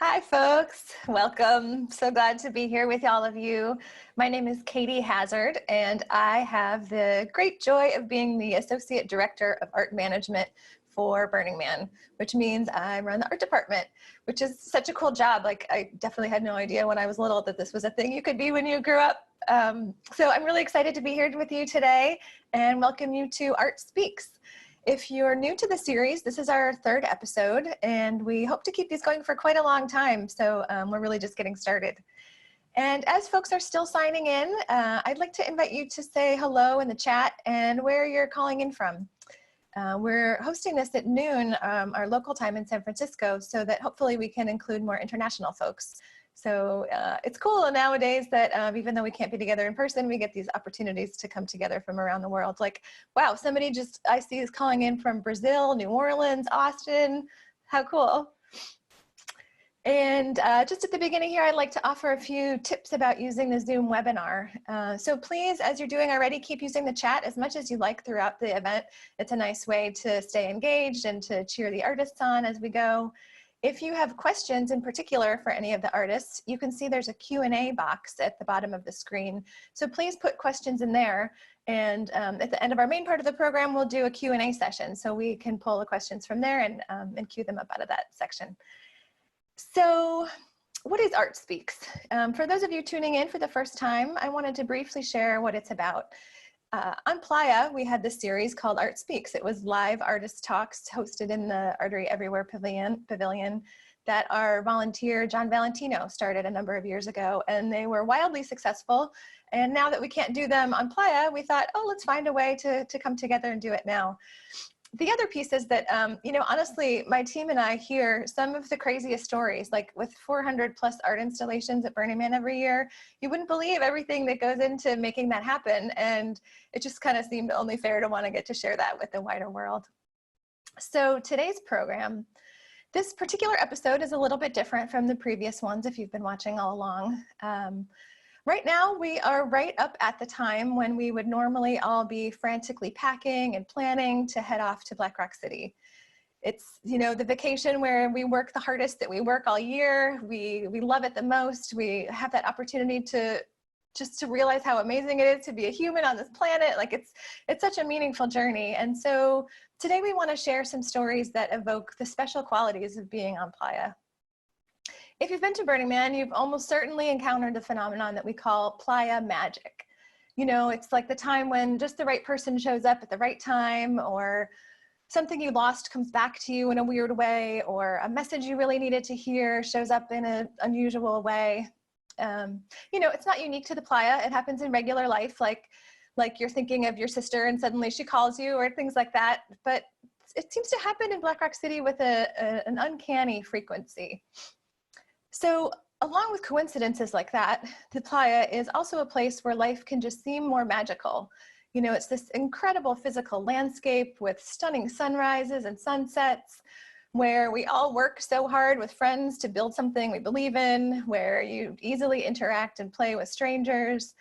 Hi, folks. Welcome. So glad to be here with all of you. My name is Katie Hazard, and I have the great joy of being the Associate Director of Art Management for Burning Man, which means I run the art department, which is such a cool job. Like, I definitely had no idea when I was little that this was a thing you could be when you grew up. So I'm really excited to be here with you today and welcome you to ArtSpeaks. If you're new to the series, this is our third episode, and we hope to keep these going for quite a long time, so we're really just getting started. And as folks are still signing in, I'd like to invite you to say hello in the chat and where you're calling in from. We're hosting this at noon, our local time in San Francisco, so that hopefully we can include more international folks. So it's cool nowadays that even though we can't be together in person, we get these opportunities to come together from around the world. Like, wow, somebody just I see is calling in from Brazil, New Orleans, Austin. How cool. And just at the beginning here, I'd like to offer a few tips about using the Zoom webinar. So please, as you're doing already, keep using the chat as much as you like throughout the event. It's a nice way to stay engaged and to cheer the artists on as we go. If you have questions in particular for any of the artists, you can see there's a Q&A box at the bottom of the screen. So please put questions in there. And at the end of our main part of the program, we'll do a Q&A session. So we can pull the questions from there and queue them up out of that section. So what is ArtSpeaks? For those of you tuning in for the first time, I wanted to briefly share what it's about. On Playa, we had this series called ArtSpeaks. It was live artist talks hosted in the Artery Everywhere Pavilion that our volunteer, John Valentino, started a number of years ago, and they were wildly successful. And now that we can't do them on Playa, we thought, oh, let's find a way to come together and do it now. The other piece is that, you know, honestly, my team and I hear some of the craziest stories, like with 400 plus art installations at Burning Man every year. You wouldn't believe everything that goes into making that happen. And it just kind of seemed only fair to want to get to share that with the wider world. So today's program, this particular episode is a little bit different from the previous ones if you've been watching all along. Right now, we are right up at the time when we would normally all be frantically packing and planning to head off to Black Rock City. It's, you know, the vacation where we work the hardest that we work all year. We love it the most. We have that opportunity to just to realize how amazing it is to be a human on this planet. Like it's such a meaningful journey. And so today we want to share some stories that evoke the special qualities of being on Playa. If you've been to Burning Man, you've almost certainly encountered the phenomenon that we call Playa Magic. You know, it's like the time when just the right person shows up at the right time, or something you lost comes back to you in a weird way, or a message you really needed to hear shows up in an unusual way. You know, it's not unique to the Playa. It happens in regular life, like you're thinking of your sister and suddenly she calls you, or things like that. But it seems to happen in Black Rock City with an uncanny frequency. So along with coincidences like that, the Playa is also a place where life can just seem more magical. You know, it's this incredible physical landscape with stunning sunrises and sunsets, where we all work so hard with friends to build something we believe in, where you easily interact and play with strangers.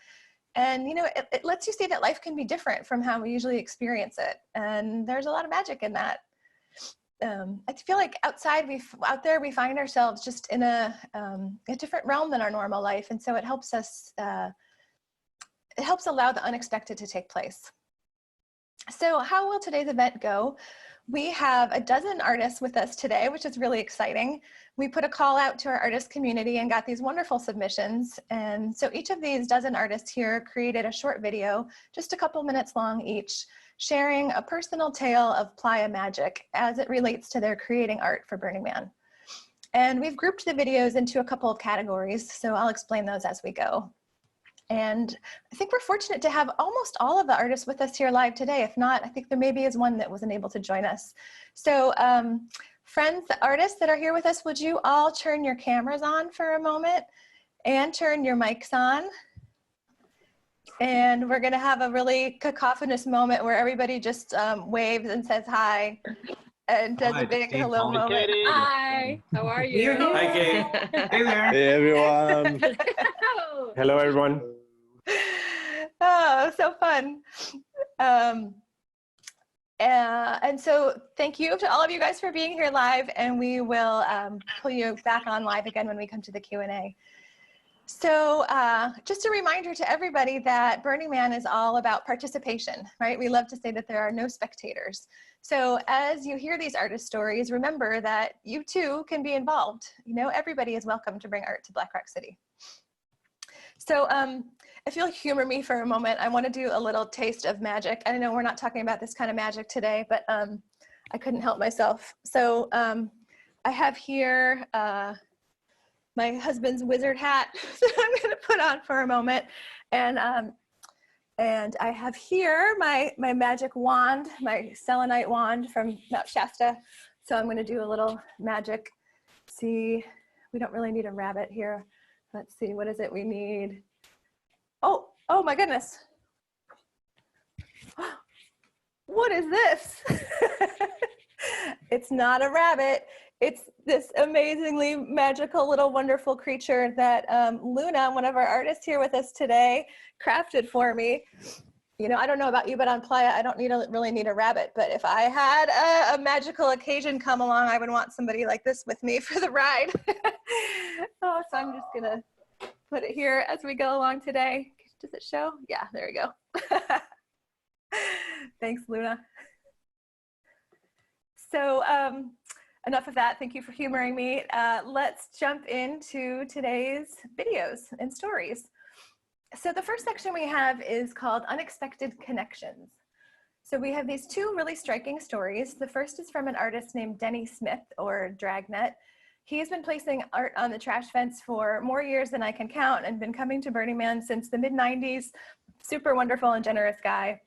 And, you know, it lets you see that life can be different from how we usually experience it. And there's a lot of magic in that. I feel like out there we find ourselves just in a different realm than our normal life, and so it helps us. It helps allow the unexpected to take place. So how will today's event go? We have a dozen artists with us today, which is really exciting. We put a call out to our artist community and got these wonderful submissions. And so each of these dozen artists here created a short video, just a couple minutes long each, sharing a personal tale of Playa Magic as it relates to their creating art for Burning Man. And we've grouped the videos into a couple of categories, so I'll explain those as we go. And I think we're fortunate to have almost all of the artists with us here live today. If not, I think there maybe is one that wasn't able to join us. So friends, the artists that are here with us, would you all turn your cameras on for a moment and turn your mics on? And we're going to have a really cacophonous moment where everybody just waves and says hi and does a big hello moment. Hi, how are you? Hi, Kate. Hey there. Hey, everyone. Hello, everyone. Oh, so fun. And so thank you to all of you guys for being here live, and we will pull you back on live again when we come to the Q&A. So just a reminder to everybody that Burning Man is all about participation, right? We love to say that there are no spectators. So as you hear these artist stories, remember that you too can be involved. You know, everybody is welcome to bring art to Black Rock City. So if you'll humor me for a moment, I want to do a little taste of magic. I know we're not talking about this kind of magic today, but I couldn't help myself. So I have here my husband's wizard hat that I'm going to put on for a moment. And I have here my magic wand, my selenite wand from Mount Shasta. So I'm going to do a little magic. See, we don't really need a rabbit here. Let's see, what is it we need? Oh my goodness. What is this? It's not a rabbit. It's this amazingly magical little wonderful creature that Luna, one of our artists here with us today, crafted for me. You know, I don't know about you, but on Playa, I don't really need a rabbit. But if I had a magical occasion come along, I would want somebody like this with me for the ride. So I'm just gonna put it here as we go along today. Does it show? Yeah, there we go. Thanks, Luna. So enough of that. Thank you for humoring me. Let's jump into today's videos and stories. So the first section we have is called Unexpected Connections. So we have these two really striking stories. The first is from an artist named Denny Smith, or Dragnet. He has been placing art on the trash fence for more years than I can count and been coming to Burning Man since the mid-90s. Super wonderful and generous guy.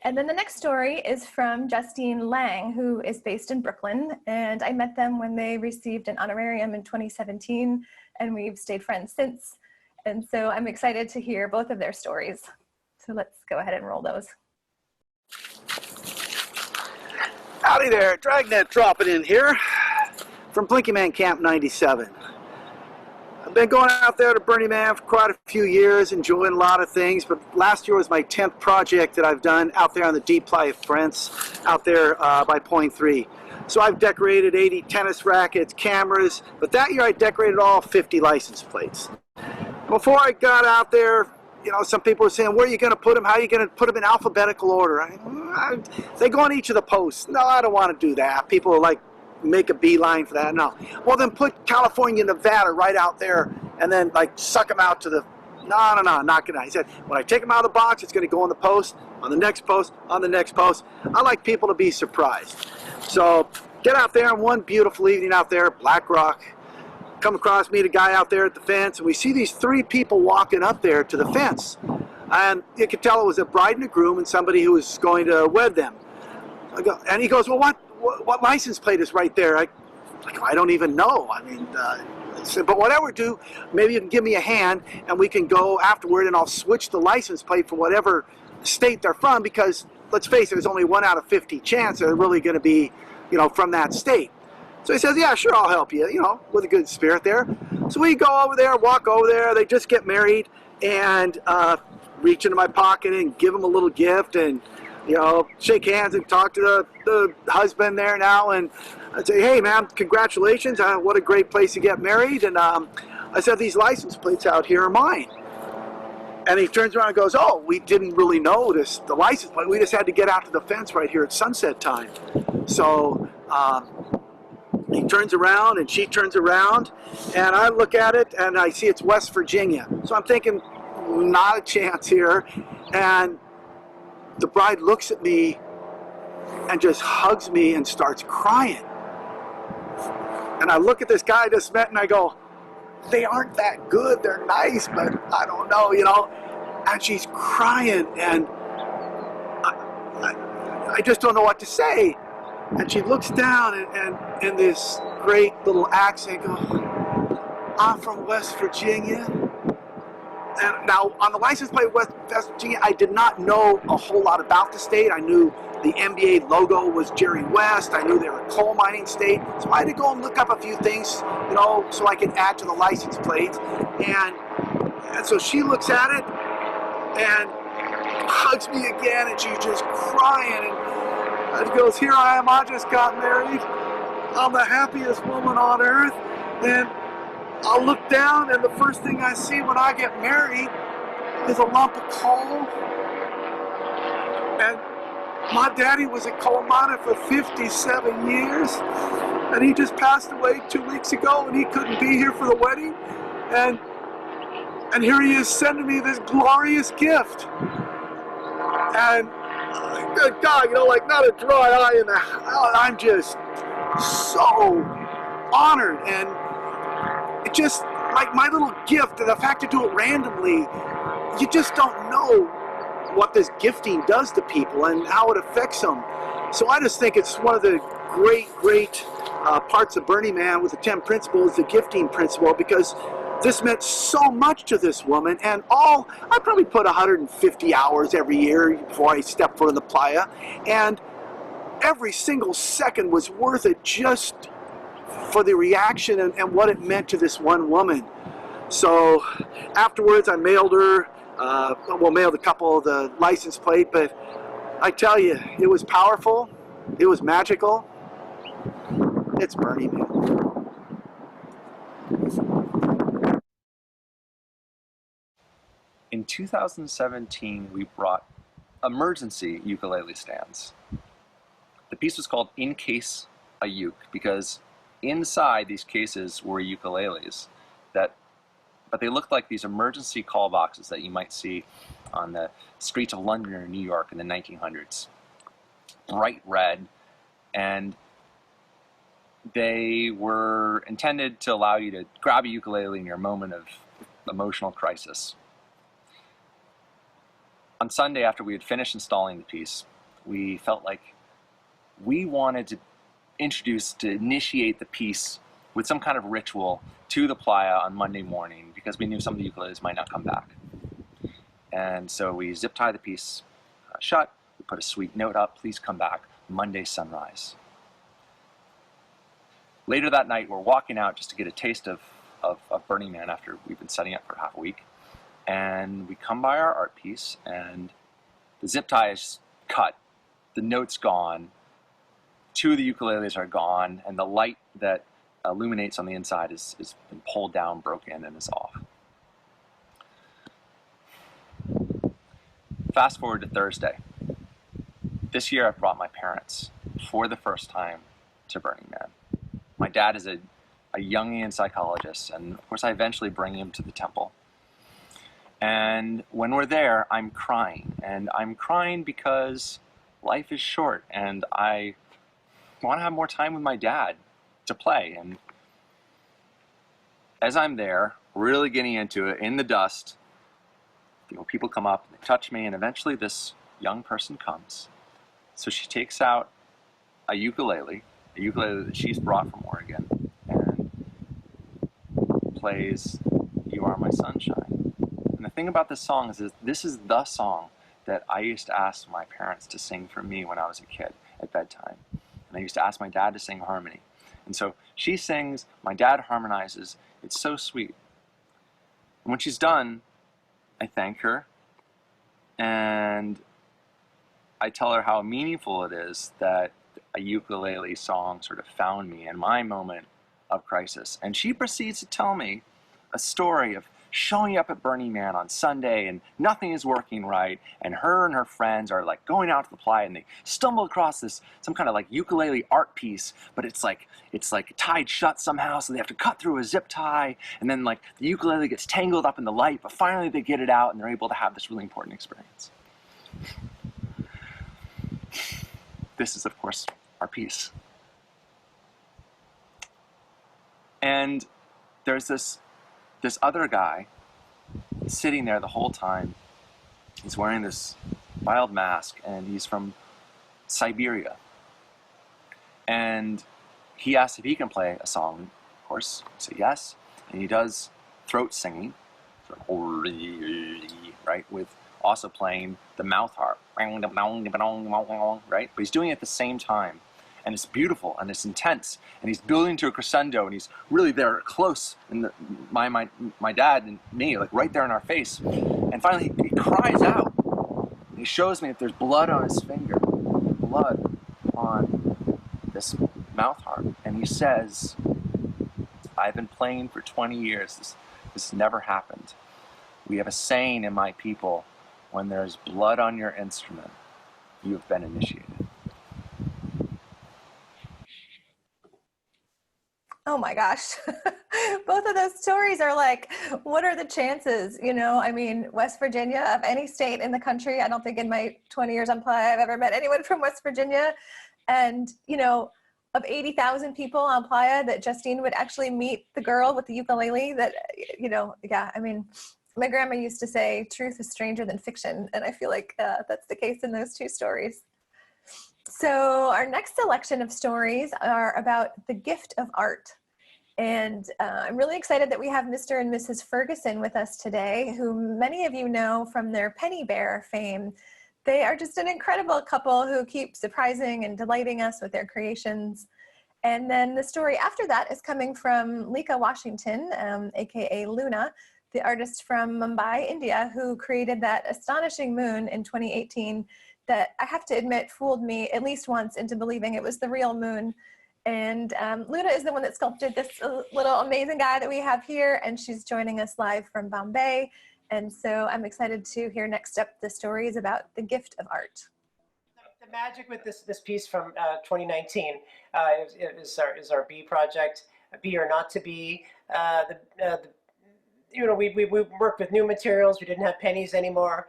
And then the next story is from Justine Lang, who is based in Brooklyn. And I met them when they received an honorarium in 2017, and we've stayed friends since. And so I'm excited to hear both of their stories. So let's go ahead and roll those. Howdy there, Dragnet dropping in here from Blinky Man Camp 97. I've been going out there to Burning Man for quite a few years, enjoying a lot of things, but last year was my 10th project that I've done out there on the deep Playa fence, out there by Point 3. So I've decorated 80 tennis rackets, cameras, but that year I decorated all 50 license plates. Before I got out there, you know, some people were saying, where are you going to put them? How are you going to put them in alphabetical order? They go on each of the posts. No, I don't want to do that. People are like, make a beeline for that. No. Well, then put California, Nevada right out there and then like suck them out to the, no, not going to. He said, when I take them out of the box, it's going to go on the post, on the next post, on the next post. I like people to be surprised. So get out there on one beautiful evening out there, Black Rock. Come across, meet a guy out there at the fence, and we see these three people walking up there to the fence. And you could tell it was a bride and a groom and somebody who was going to wed them. And he goes, well, what license plate is right there? I don't even know. I mean, but whatever, do, maybe you can give me a hand and we can go afterward and I'll switch the license plate for whatever state they're from, because let's face it, there's only 1 out of 50 chance they're really going to be, you know, from that state. So he says, yeah, sure, I'll help you, you know, with a good spirit there. So we go over there, walk over there, they just get married, and reach into my pocket and give them a little gift and, you know, shake hands and talk to the husband there now, and I'd say, hey, man, congratulations, what a great place to get married. And I said, these license plates out here are mine. And he turns around and goes, oh, we didn't really notice the license plate. We just had to get out to the fence right here at sunset time. So he turns around and she turns around, and I look at it and I see it's West Virginia. So I'm thinking, not a chance here. And the bride looks at me and just hugs me and starts crying. And I look at this guy I just met and I go, they aren't that good, they're nice, but I don't know, you know. And she's crying, and I just don't know what to say. And she looks down and in this great little accent goes, I'm from West Virginia. And now on the license plate West Virginia, I did not know a whole lot about the state. I knew the NBA logo was Jerry West. I knew they were a coal mining state. So I had to go and look up a few things, you know, so I could add to the license plates. And so she looks at it and hugs me again, and she's just crying. And he goes, here I am, I just got married. I'm the happiest woman on earth. And I'll look down and the first thing I see when I get married is a lump of coal. And my daddy was a coal miner for 57 years. And he just passed away 2 weeks ago and he couldn't be here for the wedding. And here he is sending me this glorious gift. And good God, you know, like not a dry eye in the house. I'm just so honored. And it just, like my little gift, and the fact to do it randomly, you just don't know what this gifting does to people and how it affects them. So I just think it's one of the great parts of Burning Man with the 10 principles, the gifting principle, because this meant so much to this woman. And I probably put 150 hours every year before I stepped foot in the playa, and every single second was worth it just for the reaction and what it meant to this one woman. So afterwards I mailed her, mailed a couple of the license plate, but I tell you, it was powerful, it was magical. It's Burning Man. In 2017, we brought emergency ukulele stands. The piece was called In Case a Uke because inside these cases were ukuleles but they looked like these emergency call boxes that you might see on the streets of London or New York in the 1900s. Bright red, and they were intended to allow you to grab a ukulele in your moment of emotional crisis. On Sunday, after we had finished installing the piece, we felt like we wanted to initiate the piece with some kind of ritual to the playa on Monday morning because we knew some of the ukuleles might not come back. And so we zip tie the piece shut, we put a sweet note up, please come back Monday sunrise. Later that night, we're walking out just to get a taste of Burning Man after we've been setting up for half a week. And we come by our art piece and the zip tie is cut, the note's gone, 2 of the ukuleles are gone, and the light that illuminates on the inside has been pulled down, broken, and is off. Fast forward to Thursday. This year I've brought my parents for the first time to Burning Man. My dad is a Jungian psychologist, and of course I eventually bring him to the temple. And when we're there, I'm crying. And I'm crying because life is short, and I want to have more time with my dad to play. And as I'm there, really getting into it, in the dust, you know, people come up and they touch me, and eventually this young person comes. So she takes out a ukulele that she's brought from Oregon, and plays You Are My Sunshine. And the thing about this song is this is the song that I used to ask my parents to sing for me when I was a kid at bedtime. And I used to ask my dad to sing harmony. And so she sings, my dad harmonizes. It's so sweet. And when she's done, I thank her, and I tell her how meaningful it is that a ukulele song sort of found me in my moment of crisis. And she proceeds to tell me a story of showing up at Burning Man on Sunday and nothing is working right, and her friends are like going out to the playa and they stumble across some kind of like ukulele art piece, but it's like tied shut somehow, so they have to cut through a zip tie, and then like the ukulele gets tangled up in the light, but finally they get it out and they're able to have this really important experience. This is of course our piece. And there's this other guy sitting there the whole time. He's wearing this wild mask, and he's from Siberia. And he asks if he can play a song. Of course, I say yes. And he does throat singing, right, with also playing the mouth harp, right? But he's doing it at the same time. And it's beautiful, and it's intense, and he's building to a crescendo, and he's really there close, and my dad and me, like right there in our face. And finally he cries out. He shows me that there's blood on his finger, blood. on this mouth harp, and he says, I've been playing for 20 years. This never happened. We have a saying in my people, when there's blood on your instrument, you have been initiated. Oh my gosh. Both of those stories are like, what are the chances? You know, I mean, West Virginia, of any state in the country, I don't think in my 20 years on Playa I've ever met anyone from West Virginia. And, you know, of 80,000 people on Playa, that Justine would actually meet the girl with the ukulele that, you know, yeah, I mean, my grandma used to say, truth is stranger than fiction. And I feel like that's the case in those two stories. So our next selection of stories are about the gift of art. And I'm really excited that we have Mr. and Mrs. Ferguson with us today, who many of you know from their Penny Bear fame. They are just an incredible couple who keep surprising and delighting us with their creations. And then the story after that is coming from Lika Washington, aka Luna, the artist from Mumbai, India, who created that astonishing moon in 2018 that I have to admit fooled me at least once into believing it was the real moon. And Luna is the one that sculpted this little amazing guy that we have here, and she's joining us live from Bombay. And so I'm excited to hear next up the stories about the gift of art. The magic with this piece from 2019 is our Be project, Be or Not to Be. You know, we worked with new materials. We didn't have pennies anymore.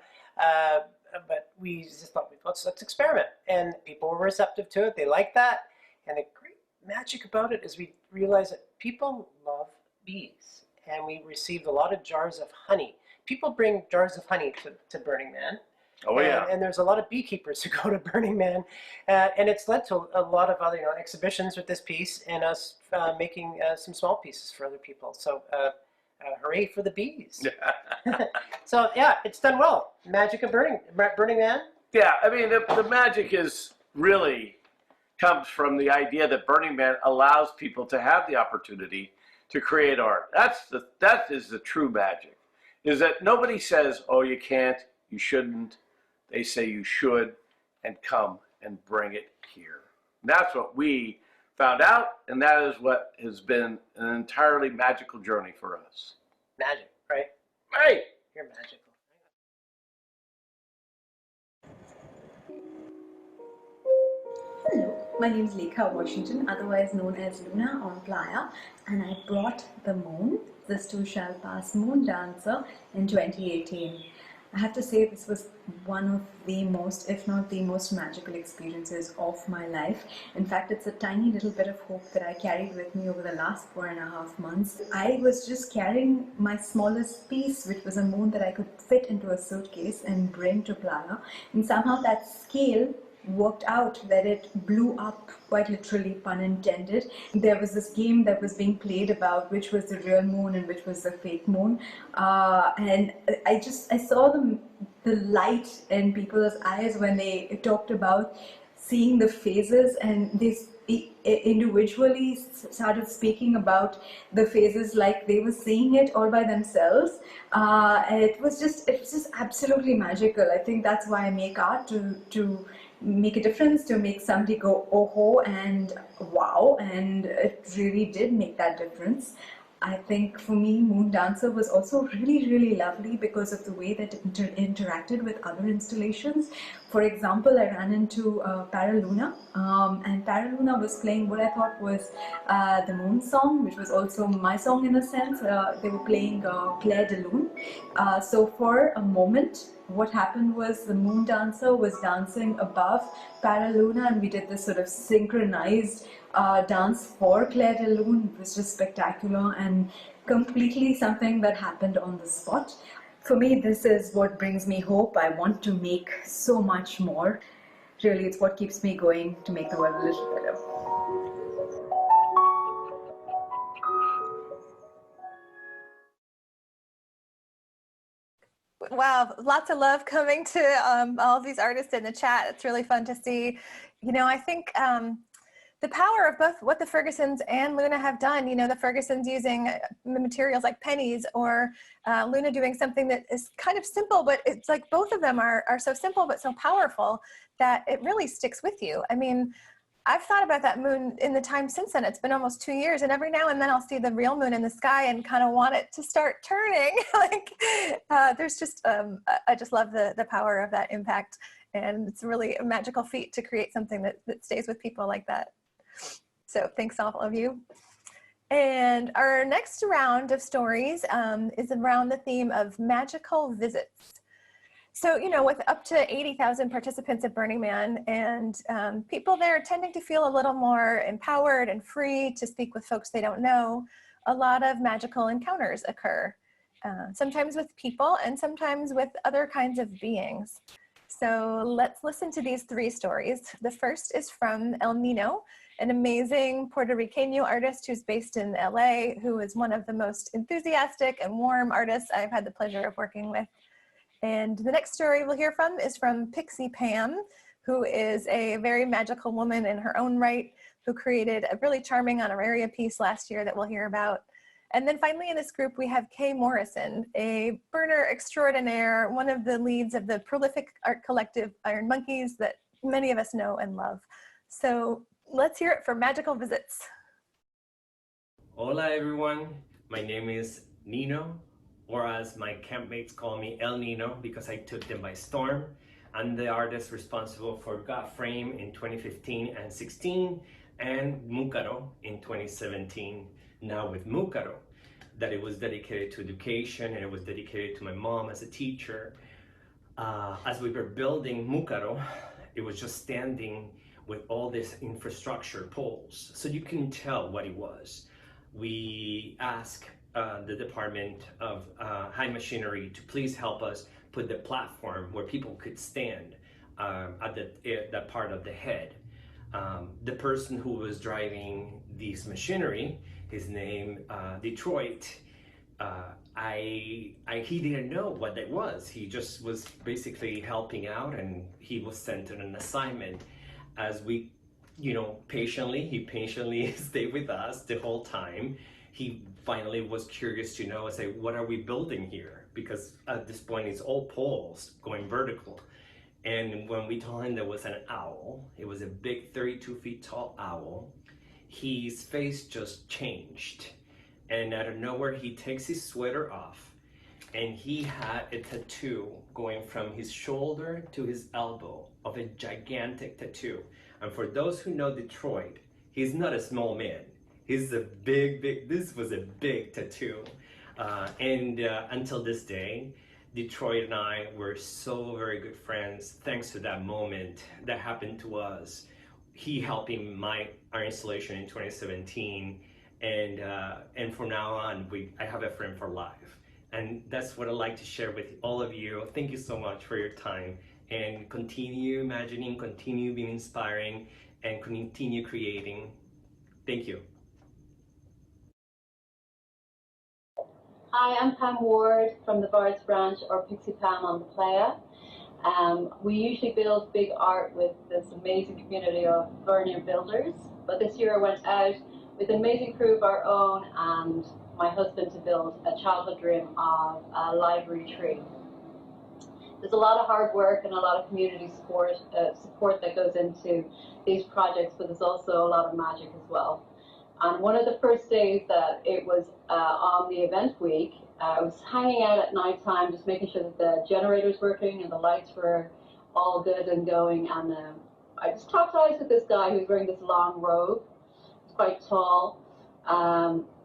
But we just thought, let's experiment, and people were receptive to it. They liked that, and the great magic about it is we realized that people love bees, and we received a lot of jars of honey. People bring jars of honey to Burning Man. Oh, yeah. And there's a lot of beekeepers who go to Burning Man, and it's led to a lot of other exhibitions with this piece, and us making some small pieces for other people. So. Hooray for the bees. So yeah, it's done well. Magic of Burning Man. Yeah, I mean, the magic is really comes from the idea that Burning Man allows people to have the opportunity to create art. That is the true magic, is that nobody says, oh, you can't, you shouldn't. They say you should, and come and bring it here. And that's what we found out, and that is what has been an entirely magical journey for us. Magic, right? Right. You're magical. Hello, my name is Lika Washington, otherwise known as Luna on Playa, and I brought the moon, this too shall pass moon dancer, in 2018. I have to say this was one of the most, if not the most magical experiences of my life. In fact, it's a tiny little bit of hope that I carried with me over the last 4.5 months. I was just carrying my smallest piece, which was a moon that I could fit into a suitcase and bring to Playa. And somehow that scale worked out that it blew up, quite literally, pun intended. There was this game that was being played about which was the real moon and which was the fake moon, and I saw the light in people's eyes when they talked about seeing the phases, and they individually started speaking about the phases like they were seeing it all by themselves. And it was just absolutely magical. I think that's why I make art, to make a difference, to make somebody go oh and wow, and it really did make that difference. I think for me, Moon Dancer was also really, really lovely because of the way that it interacted with other installations. For example, I ran into Paraluna, and Paraluna was playing what I thought was the Moon song, which was also my song in a sense. They were playing Claire de Lune. So for a moment, what happened was the Moon Dancer was dancing above Paraluna, and we did this sort of synchronized dance for Claire de Lune. It was just spectacular and completely something that happened on the spot. For me, this is what brings me hope. I want to make so much more. Really, it's what keeps me going to make the world a little better. Wow, lots of love coming to all of these artists in the chat. It's really fun to see. You know, I think the power of both what the Fergusons and Luna have done, you know, the Fergusons using materials like pennies, or Luna doing something that is kind of simple, but it's like both of them are so simple but so powerful that it really sticks with you. I mean, I've thought about that moon in the time since then. It's been almost 2 years, and every now and then I'll see the real moon in the sky and kind of want it to start turning. There's just, I just love the power of that impact, and it's really a magical feat to create something that stays with people like that. So thanks all of you. And our next round of stories is around the theme of magical visits. So, you know, with up to 80,000 participants at Burning Man, and people there tending to feel a little more empowered and free to speak with folks they don't know, a lot of magical encounters occur, sometimes with people and sometimes with other kinds of beings. So let's listen to these 3 stories. The first is from El Nino, an amazing Puerto Rican artist who's based in LA, who is one of the most enthusiastic and warm artists I've had the pleasure of working with. And the next story we'll hear from is from Pixie Pam, who is a very magical woman in her own right, who created a really charming honoraria piece last year that we'll hear about. And then finally in this group, we have Kay Morrison, a burner extraordinaire, one of the leads of the prolific art collective Iron Monkeys that many of us know and love. So let's hear it for Magical Visits. Hola everyone, my name is Nino, or as my campmates call me, El Nino, because I took them by storm. I'm the artist responsible for God Frame in 2015 and 16, and Mucaro in 2017. Now with Mucaro, that it was dedicated to education, and it was dedicated to my mom as a teacher. As we were building Mucaro, it was just standing with all this infrastructure poles, so you couldn't tell what it was. We asked the Department of High Machinery to please help us put the platform where people could stand at that part of the head. The person who was driving this machinery, his name Detroit, he didn't know what that was. He just was basically helping out, and he was sent on an assignment. As we, you know, he patiently stayed with us the whole time. He finally was curious to know and say, what are we building here? Because at this point it's all poles going vertical. And when we told him there was an owl, it was a big 32 feet tall owl, his face just changed. And out of nowhere, he takes his sweater off, and he had a tattoo going from his shoulder to his elbow of a gigantic tattoo. And for those who know Detroit, he's not a small man. He's a big, this was a big tattoo. Until this day, Detroit and I were so very good friends thanks to that moment that happened to us. He helping our installation in 2017, and from now on, I have a friend for life. And that's what I'd like to share with all of you. Thank you so much for your time, and continue imagining, continue being inspiring, and continue creating. Thank you. Hi, I'm Pam Ward from the Bards branch, or Pixie Pam on the Playa. We usually build big art with this amazing community of learner builders, but this year I went out with an amazing crew of our own and my husband to build a childhood dream of a library tree. There's a lot of hard work and a lot of community support that goes into these projects, but there's also a lot of magic as well. And one of the first days that it was on the event week, I was hanging out at night time, just making sure that the generator's working and the lights were all good and going. And I just talked eyes with this guy who's wearing this long robe. He's quite tall.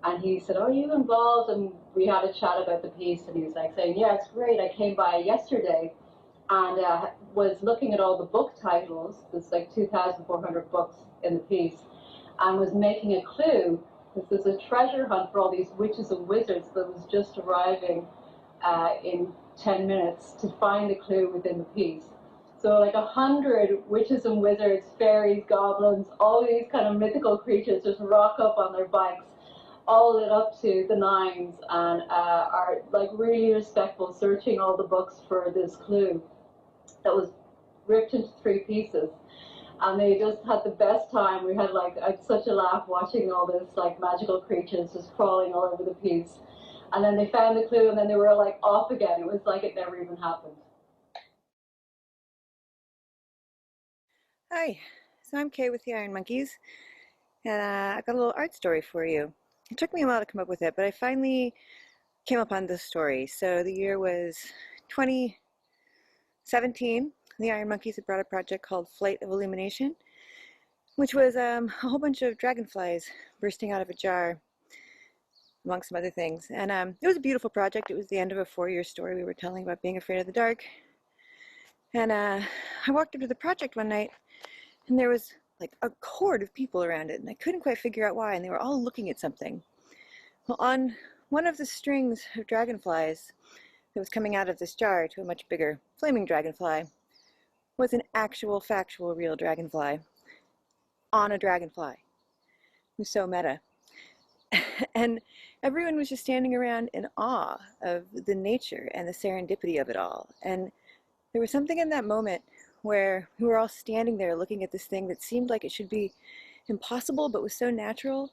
And he said, "Are you involved?" And we had a chat about the piece, and he was like saying, "Yeah, it's great. I came by yesterday and was looking at all the book titles. There's like 2,400 books in the piece, and was making a clue. This is a treasure hunt for all these witches and wizards that was just arriving in 10 minutes to find the clue within the piece. So like 100 witches and wizards, fairies, goblins, all these kind of mythical creatures just rock up on their bikes, all lit up to the nines, and are like really respectful, searching all the books for this clue that was ripped into 3 pieces. And they just had the best time. We had such a laugh watching all this like magical creatures just crawling all over the piece. And then they found the clue, and then they were like off again. It was like it never even happened. Hi, So I'm Kay with the Iron Monkeys, and I got a little art story for you. It took me a while to come up with it, but I finally came upon this story. So the year was 2017. The Iron Monkeys had brought a project called Flight of Illumination, which was a whole bunch of dragonflies bursting out of a jar, among some other things. And it was a beautiful project. It was the end of a 4-year story we were telling about being afraid of the dark. And I walked up to the project one night, and there was like a horde of people around it, and I couldn't quite figure out why, and they were all looking at something. Well, on one of the strings of dragonflies that was coming out of this jar to a much bigger flaming dragonfly was an actual, factual, real dragonfly on a dragonfly. It was so meta. And everyone was just standing around in awe of the nature and the serendipity of it all. And there was something in that moment where we were all standing there looking at this thing that seemed like it should be impossible but was so natural.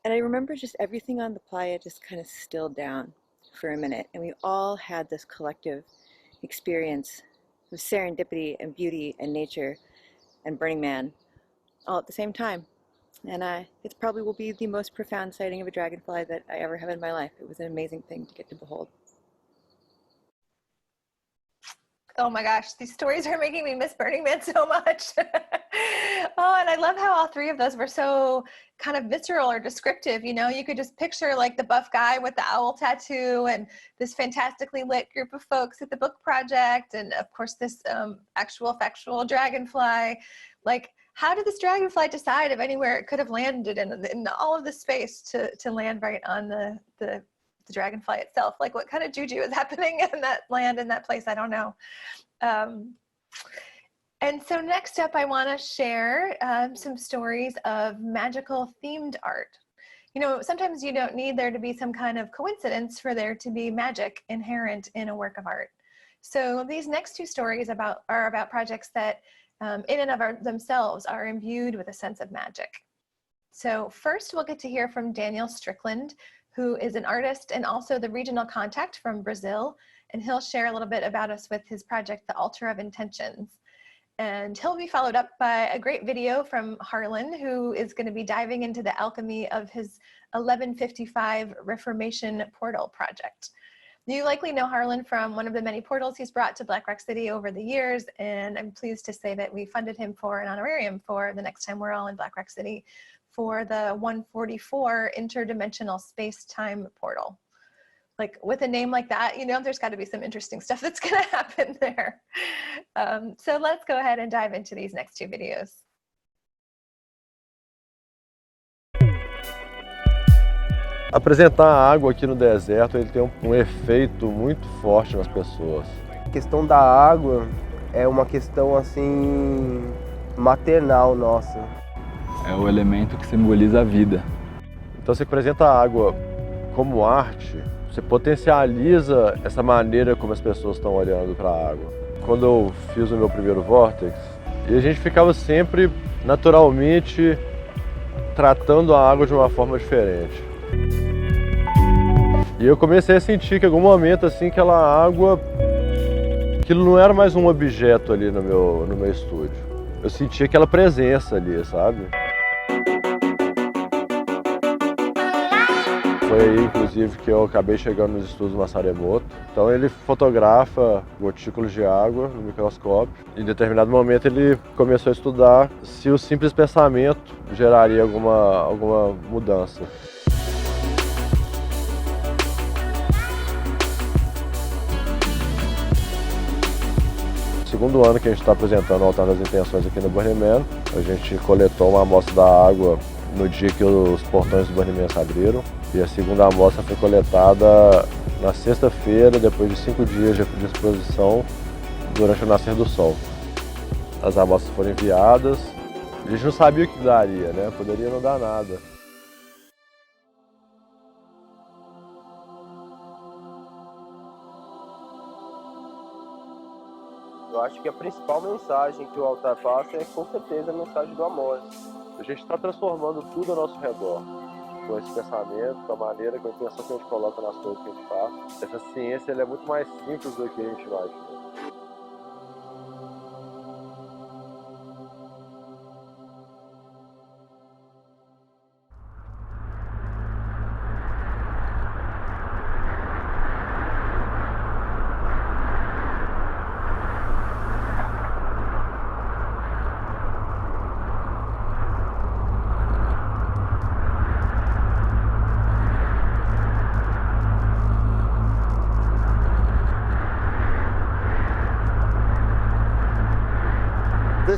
And I remember just everything on the playa just kind of stilled down for a minute, and we all had this collective experience of serendipity and beauty and nature and Burning Man all at the same time. And it probably will be the most profound sighting of a dragonfly that I ever have in my life. It was an amazing thing to get to behold. Oh my gosh, these stories are making me miss Burning Man so much. Oh, and I love how all three of those were so kind of visceral or descriptive. You know, you could just picture like the buff guy with the owl tattoo and this fantastically lit group of folks at the book project. And of course, this actual factual dragonfly. Like, how did this dragonfly decide of anywhere it could have landed in all of this space to land right on the dragonfly itself? Like, what kind of juju is happening in that land, in that place? I don't know. And so next up, I want to share some stories of magical themed art. You know, sometimes you don't need there to be some kind of coincidence for there to be magic inherent in a work of art. So these next two stories are about projects that in and of themselves are imbued with a sense of magic. So first we'll get to hear from Daniel Strickland, who is an artist and also the regional contact from Brazil. And he'll share a little bit about us with his project, The Altar of Intentions. And he'll be followed up by a great video from Harlan, who is going to be diving into the alchemy of his 1155 Reformation Portal project. You likely know Harlan from one of the many portals he's brought to Black Rock City over the years, and I'm pleased to say that we funded him for an honorarium for the next time we're all in Black Rock City for the 144 interdimensional space-time portal. Like, with a name like that, you know, there's got to be some interesting stuff that's going to happen there. So let's go ahead and dive into these next two videos. Apresentar a água aqui no deserto, ele tem um efeito muito forte nas pessoas. A questão da água é uma questão assim maternal nossa. É o elemento que simboliza a vida. Então você apresenta a água como arte, você potencializa essa maneira como as pessoas estão olhando para a água. Quando eu fiz o meu primeiro Vortex, e a gente ficava sempre naturalmente tratando a água de uma forma diferente. E eu comecei a sentir que em algum momento assim aquela água, aquilo não era mais um objeto ali no meu estúdio. Eu sentia aquela presença ali, sabe? Foi aí, inclusive, que eu acabei chegando nos estudos do Massaremoto. Então ele fotografa gotículas de água no microscópio. Em determinado momento ele começou a estudar se o simples pensamento geraria alguma mudança. Segundo ano que a gente está apresentando o Altar das Intenções aqui no Burning Man. A gente coletou uma amostra da água no dia que os portões do Burning Man se abriram. E a segunda amostra foi coletada na sexta-feira, depois de 5 dias de exposição, durante o nascer do sol. As amostras foram enviadas. A gente não sabia o que daria, né? Poderia não dar nada. Eu acho que a principal mensagem que o altar passa é com certeza a mensagem do amor. A gente está transformando tudo ao nosso redor, com esse pensamento, com a maneira, com a intenção que a gente coloca nas coisas que a gente faz. Essa ciência ela é muito mais simples do que a gente imagina.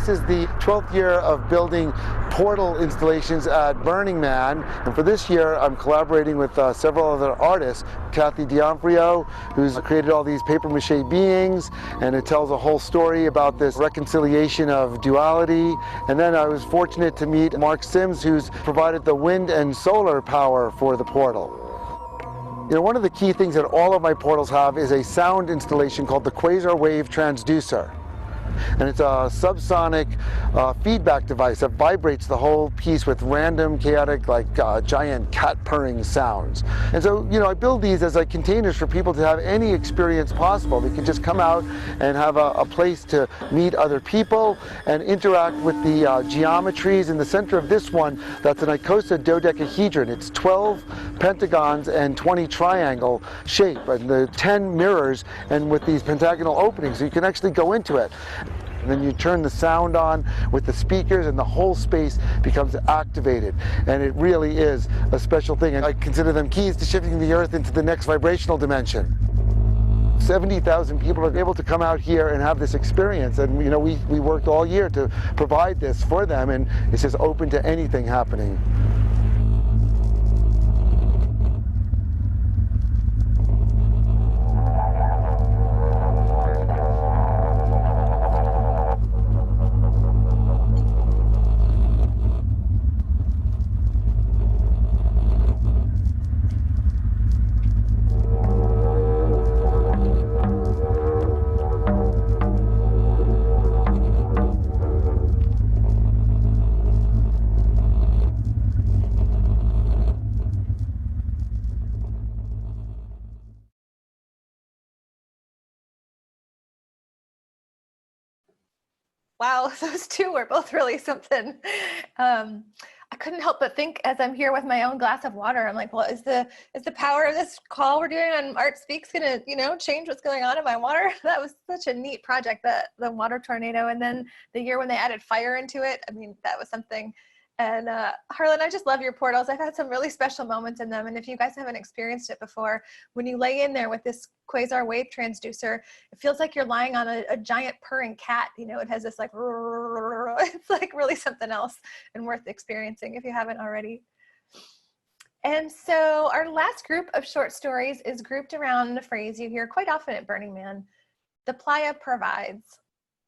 this is the 12th year of building portal installations at Burning Man, and for this year I'm collaborating with several other artists. Kathy D'Onofrio, who's created all these paper mache beings, and it tells a whole story about this reconciliation of duality. And then I was fortunate to meet Mark Sims, who's provided the wind and solar power for the portal. You know, one of the key things that all of my portals have is a sound installation called the Quasar Wave Transducer. And it's a subsonic feedback device that vibrates the whole piece with random, chaotic, like giant cat purring sounds. And so, you know, I build these as like containers for people to have any experience possible. They can just come out and have a place to meet other people and interact with the geometries. In the center of this one, that's an Icosa dodecahedron. It's 12 pentagons and 20 triangle shape, and the 10 mirrors, and with these pentagonal openings, so you can actually go into it. And then you turn the sound on with the speakers and the whole space becomes activated. And it really is a special thing. And I consider them keys to shifting the Earth into the next vibrational dimension. 70,000 people are able to come out here and have this experience. And you know, we worked all year to provide this for them, and it's just open to anything happening. Wow, those two were both really something. I couldn't help but think as I'm here with my own glass of water, I'm like, well, is the power of this call we're doing on ArtSpeaks gonna, you know, change what's going on in my water? That was such a neat project, the water tornado. And then the year when they added fire into it, I mean, that was something. And Harlan, I just love your portals. I've had some really special moments in them. And if you guys haven't experienced it before, when you lay in there with this Quasar Wave Transducer, it feels like you're lying on a giant purring cat. You know, it has this like, it's like really something else and worth experiencing if you haven't already. And so our last group of short stories is grouped around the phrase you hear quite often at Burning Man: the playa provides.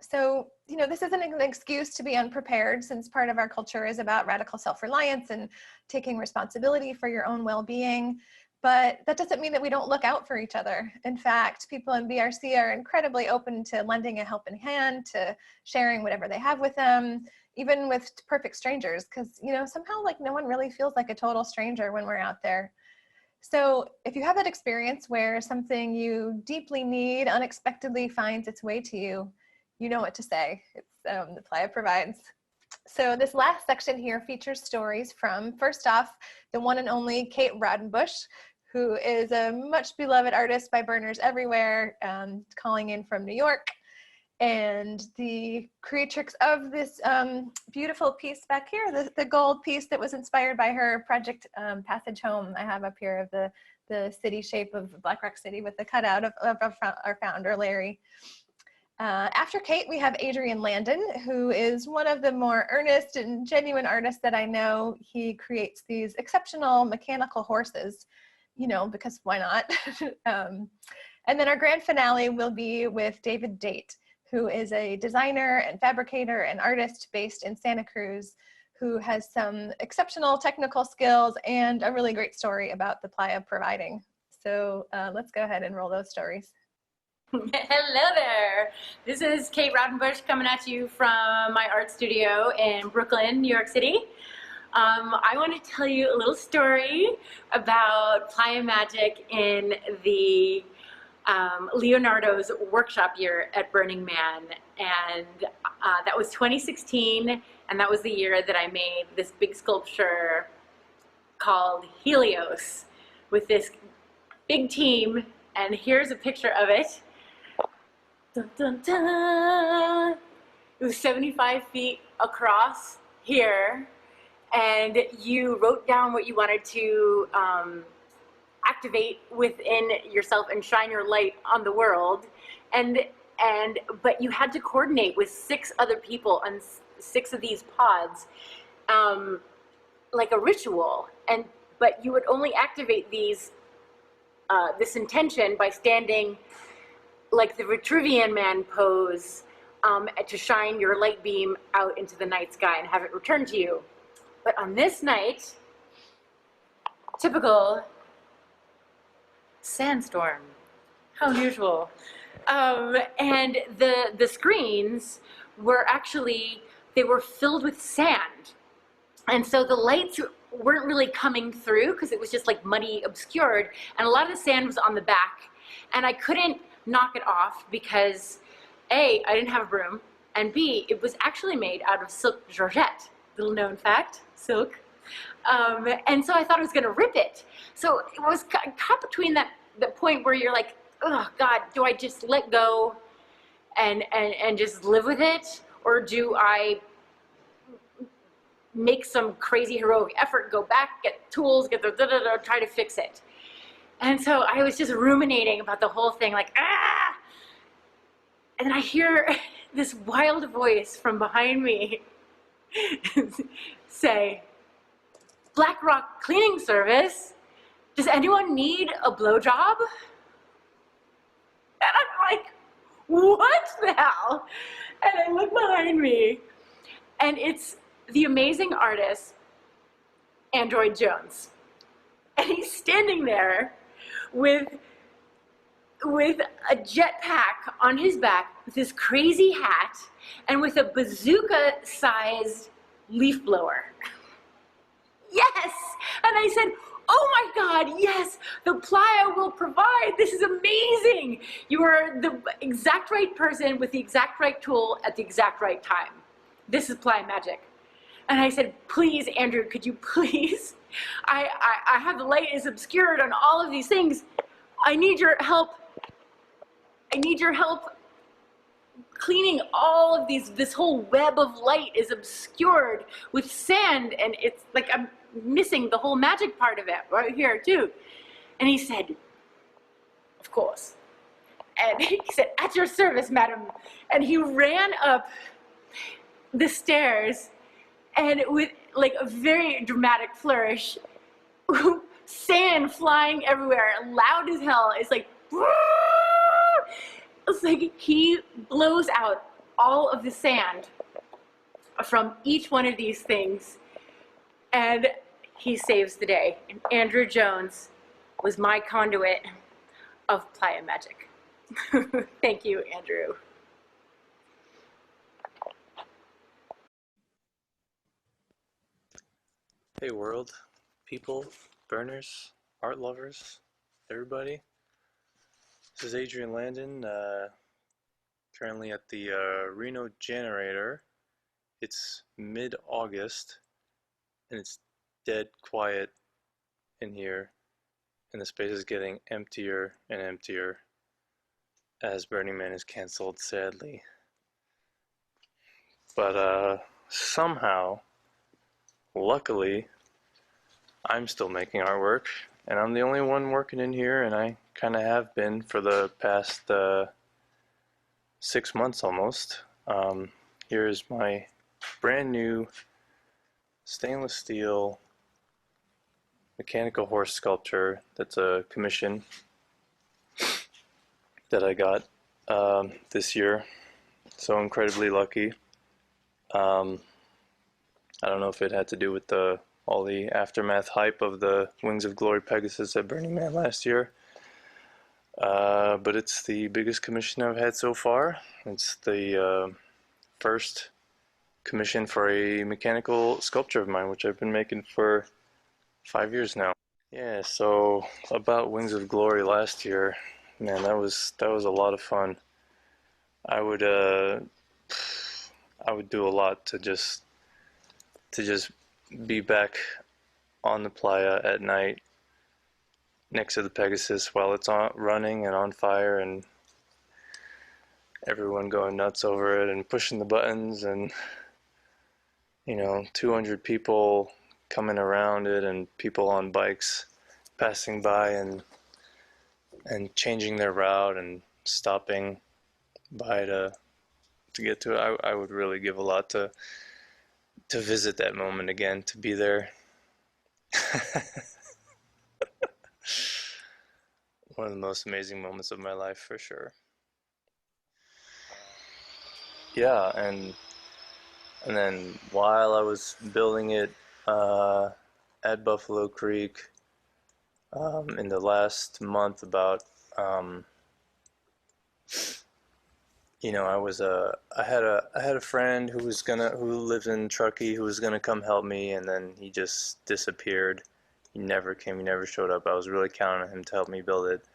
So, you know, this isn't an excuse to be unprepared, since part of our culture is about radical self-reliance and taking responsibility for your own well-being. But that doesn't mean that we don't look out for each other. In fact, people in BRC are incredibly open to lending a helping hand, to sharing whatever they have with them, even with perfect strangers, because, you know, somehow like no one really feels like a total stranger when we're out there. So if you have that experience where something you deeply need unexpectedly finds its way to you, you know what to say. It's the playa provides. So this last section here features stories from, first off, the one and only Kate Rodenbush, who is a much beloved artist by burners everywhere, calling in from New York. And the creatrix of this beautiful piece back here, the gold piece that was inspired by her project Passage Home. I have up here of the city shape of Black Rock City with the cutout of our founder, Larry. After Kate, we have Adrian Landon, who is one of the more earnest and genuine artists that I know. He creates these exceptional mechanical horses, you know, because why not? And then our grand finale will be with David Date, who is a designer and fabricator and artist based in Santa Cruz, who has some exceptional technical skills and a really great story about the playa providing. So let's go ahead and roll those stories. Hello there. This is Kate Rodenbush coming at you from my art studio in Brooklyn, New York City. I want to tell you a little story about Playa Magic in the Leonardo's workshop year at Burning Man. And that was 2016, and that was the year that I made this big sculpture called Helios with this big team. And here's a picture of it. Dun, dun, dun. It was 75 feet across here, and you wrote down what you wanted to activate within yourself and shine your light on the world. And But you had to coordinate with 6 other people on 6 of these pods, like a ritual. But you would only activate this intention by standing like the Vitruvian Man pose, to shine your light beam out into the night sky and have it return to you. But on this night, typical sandstorm. How unusual. And the screens were actually, they were filled with sand. And so the lights weren't really coming through because it was just like muddy, obscured. And a lot of the sand was on the back. And I couldn't knock it off because A, I didn't have a broom, and B, it was actually made out of silk georgette. Little known fact, silk. And so I thought I was gonna rip it. So it was caught between the point where you're like, oh God, do I just let go and just live with it? Or do I make some crazy heroic effort, go back, get tools, get the try to fix it? And so I was just ruminating about the whole thing, like, ah! And then I hear this wild voice from behind me say, Black Rock Cleaning Service, does anyone need a blowjob? And I'm like, what the hell? And I look behind me, and it's the amazing artist, Android Jones. And he's standing there with a jetpack on his back, with this crazy hat, and with a bazooka-sized leaf blower. Yes! And I said, oh my God, yes, the Playa will provide. This is amazing. You are the exact right person with the exact right tool at the exact right time. This is Playa Magic. And I said, please, Andrew, could you please? I have the light is obscured on all of these things. I need your help. I need your help cleaning all of these. This whole web of light is obscured with sand, and it's like I'm missing the whole magic part of it right here too. And he said, of course. And he said, at your service, madam. And he ran up the stairs, and with like a very dramatic flourish, sand flying everywhere, loud as hell. It's like, it's like he blows out all of the sand from each one of these things, and he saves the day. And Andrew Jones was my conduit of Playa Magic. Thank you, Andrew. Hey world, people, burners, art lovers, everybody. This is Adrian Landon, currently at the Reno Generator. It's mid-August, and it's dead quiet in here, and the space is getting emptier and emptier as Burning Man is cancelled, sadly. But somehow, luckily, I'm still making artwork, and I'm the only one working in here, and I kind of have been for the past 6 months almost. Here's my brand new stainless steel mechanical horse sculpture that's a commission that I got this year. So incredibly lucky. I don't know if it had to do with all the aftermath hype of the Wings of Glory Pegasus at Burning Man last year. But it's the biggest commission I've had so far. It's the first commission for a mechanical sculpture of mine, which I've been making for 5 years now. Yeah, so about Wings of Glory last year, man, that was a lot of fun. I would do a lot to just be back on the playa at night next to the Pegasus while it's running and on fire, and everyone going nuts over it and pushing the buttons, and 200 people coming around it, and people on bikes passing by and changing their route and stopping by to get to it. I would really give a lot to visit that moment again, to be there. One of the most amazing moments of my life, for sure. Yeah, and then while I was building it at Buffalo Creek, in the last month, about you know, I had a friend who lived in Truckee, who was gonna come help me, and then he just disappeared. He never came. He never showed up. I was really counting on him to help me build it.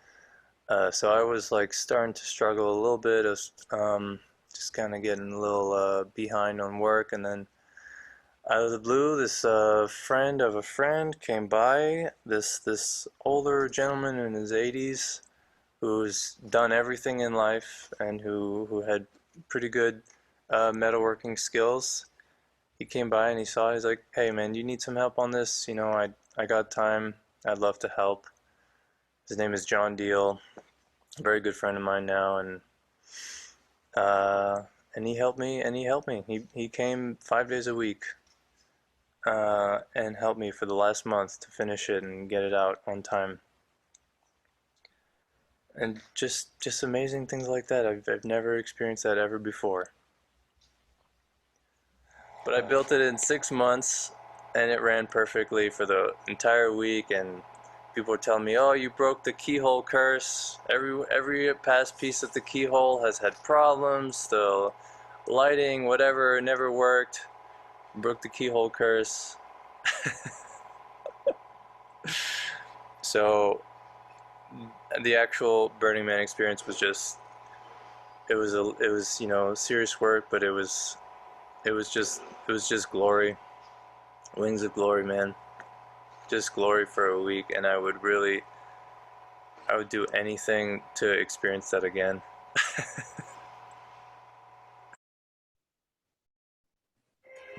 So I was like starting to struggle a little bit. I was just kind of getting a little behind on work, and then out of the blue, this friend of a friend came by. This older gentleman in his 80s, who's done everything in life and who had pretty good metalworking skills. He came by and he saw. He's like, "Hey man, you need some help on this? You know, I got time. I'd love to help." His name is John Deal, a very good friend of mine now, and he helped me. He came 5 days a week and helped me for the last month to finish it and get it out on time. And just amazing things like that. I've never experienced that ever before. But I built it in 6 months, and it ran perfectly for the entire week. And people were telling me, "Oh, you broke the keyhole curse. Every past piece of the keyhole has had problems. The lighting, whatever, never worked. Broke the keyhole curse." So the actual Burning Man experience was just, it was you know, serious work, but it was just glory. Wings of glory, man. Just glory for a week, and I would do anything to experience that again.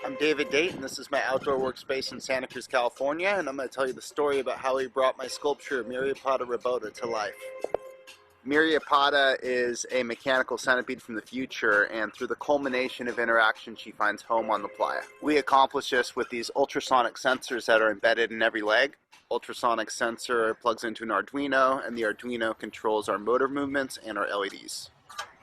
I'm David Date, and this is my outdoor workspace in Santa Cruz, California, and I'm going to tell you the story about how we brought my sculpture Myriapoda rubota to life. Myriapoda is a mechanical centipede from the future, and through the culmination of interaction, she finds home on the playa. We accomplish this with these ultrasonic sensors that are embedded in every leg. Ultrasonic sensor plugs into an Arduino, and the Arduino controls our motor movements and our LEDs.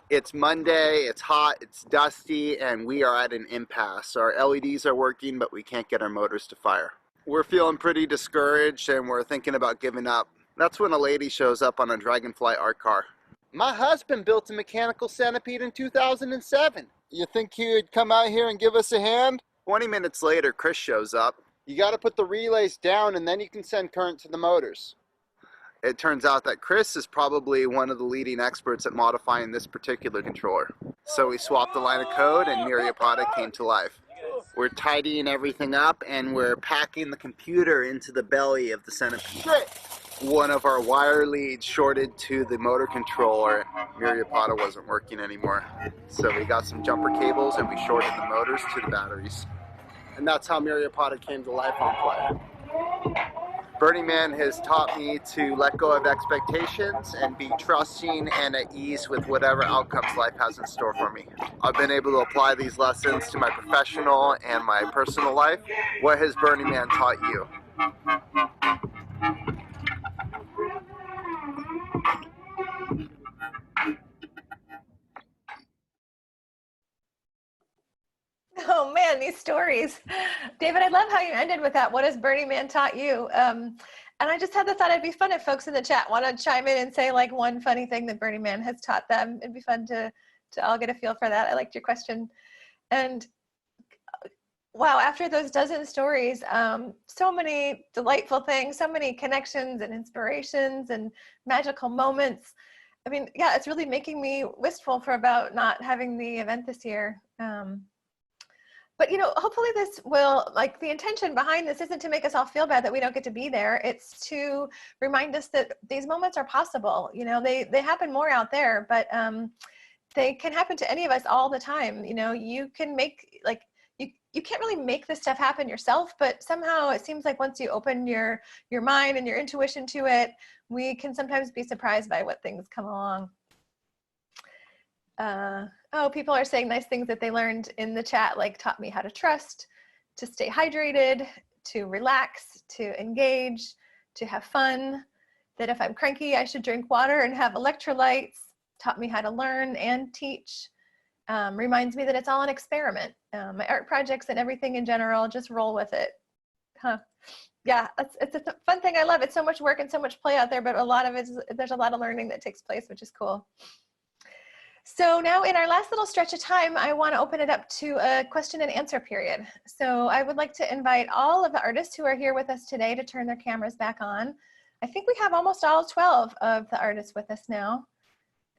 It's Monday, it's hot, it's dusty, and we are at an impasse. Our LEDs are working, but we can't get our motors to fire. We're feeling pretty discouraged, and we're thinking about giving up. That's when a lady shows up on a Dragonfly art car. "My husband built a mechanical centipede in 2007. You think he would come out here and give us a hand?" 20 minutes later, Chris shows up. "You gotta put the relays down, and then you can send current to the motors." It turns out that Chris is probably one of the leading experts at modifying this particular controller. So we swapped the line of code, and Myriapoda came to life. We're tidying everything up, and we're packing the computer into the belly of the centipede. One of our wire leads shorted to the motor controller. Myriapoda wasn't working anymore. So we got some jumper cables, and we shorted the motors to the batteries. And that's how Myriapoda came to life on Playa. Burning Man has taught me to let go of expectations and be trusting and at ease with whatever outcomes life has in store for me. I've been able to apply these lessons to my professional and my personal life. What has Burning Man taught you? Oh man, these stories. David, I love how you ended with that. What has Burning Man taught you? And I just had the thought it'd be fun if folks in the chat want to chime in and say like one funny thing that Burning Man has taught them. It'd be fun to all get a feel for that. I liked your question. And wow, after those dozen stories, so many delightful things, so many connections and inspirations and magical moments. I mean, yeah, it's really making me wistful for about not having the event this year. But you know, hopefully this will, like, the intention behind this isn't to make us all feel bad that we don't get to be there. It's to remind us that these moments are possible. You know, they happen more out there, but they can happen to any of us all the time. You know, you can make, like, you can't really make this stuff happen yourself, but somehow it seems like once you open your mind and your intuition to it, we can sometimes be surprised by what things come along. Oh, people are saying nice things that they learned in the chat, like taught me how to trust, to stay hydrated, to relax, to engage, to have fun, that if I'm cranky, I should drink water and have electrolytes, taught me how to learn and teach, reminds me that it's all an experiment. My art projects and everything in general, just roll with it. Huh. Yeah, it's a fun thing. I love it. So much work and so much play out there, but a lot of it, there's a lot of learning that takes place, which is cool. So now in our last little stretch of time, I want to open it up to a question and answer period. So I would like to invite all of the artists who are here with us today to turn their cameras back on. I think we have almost all 12 of the artists with us now.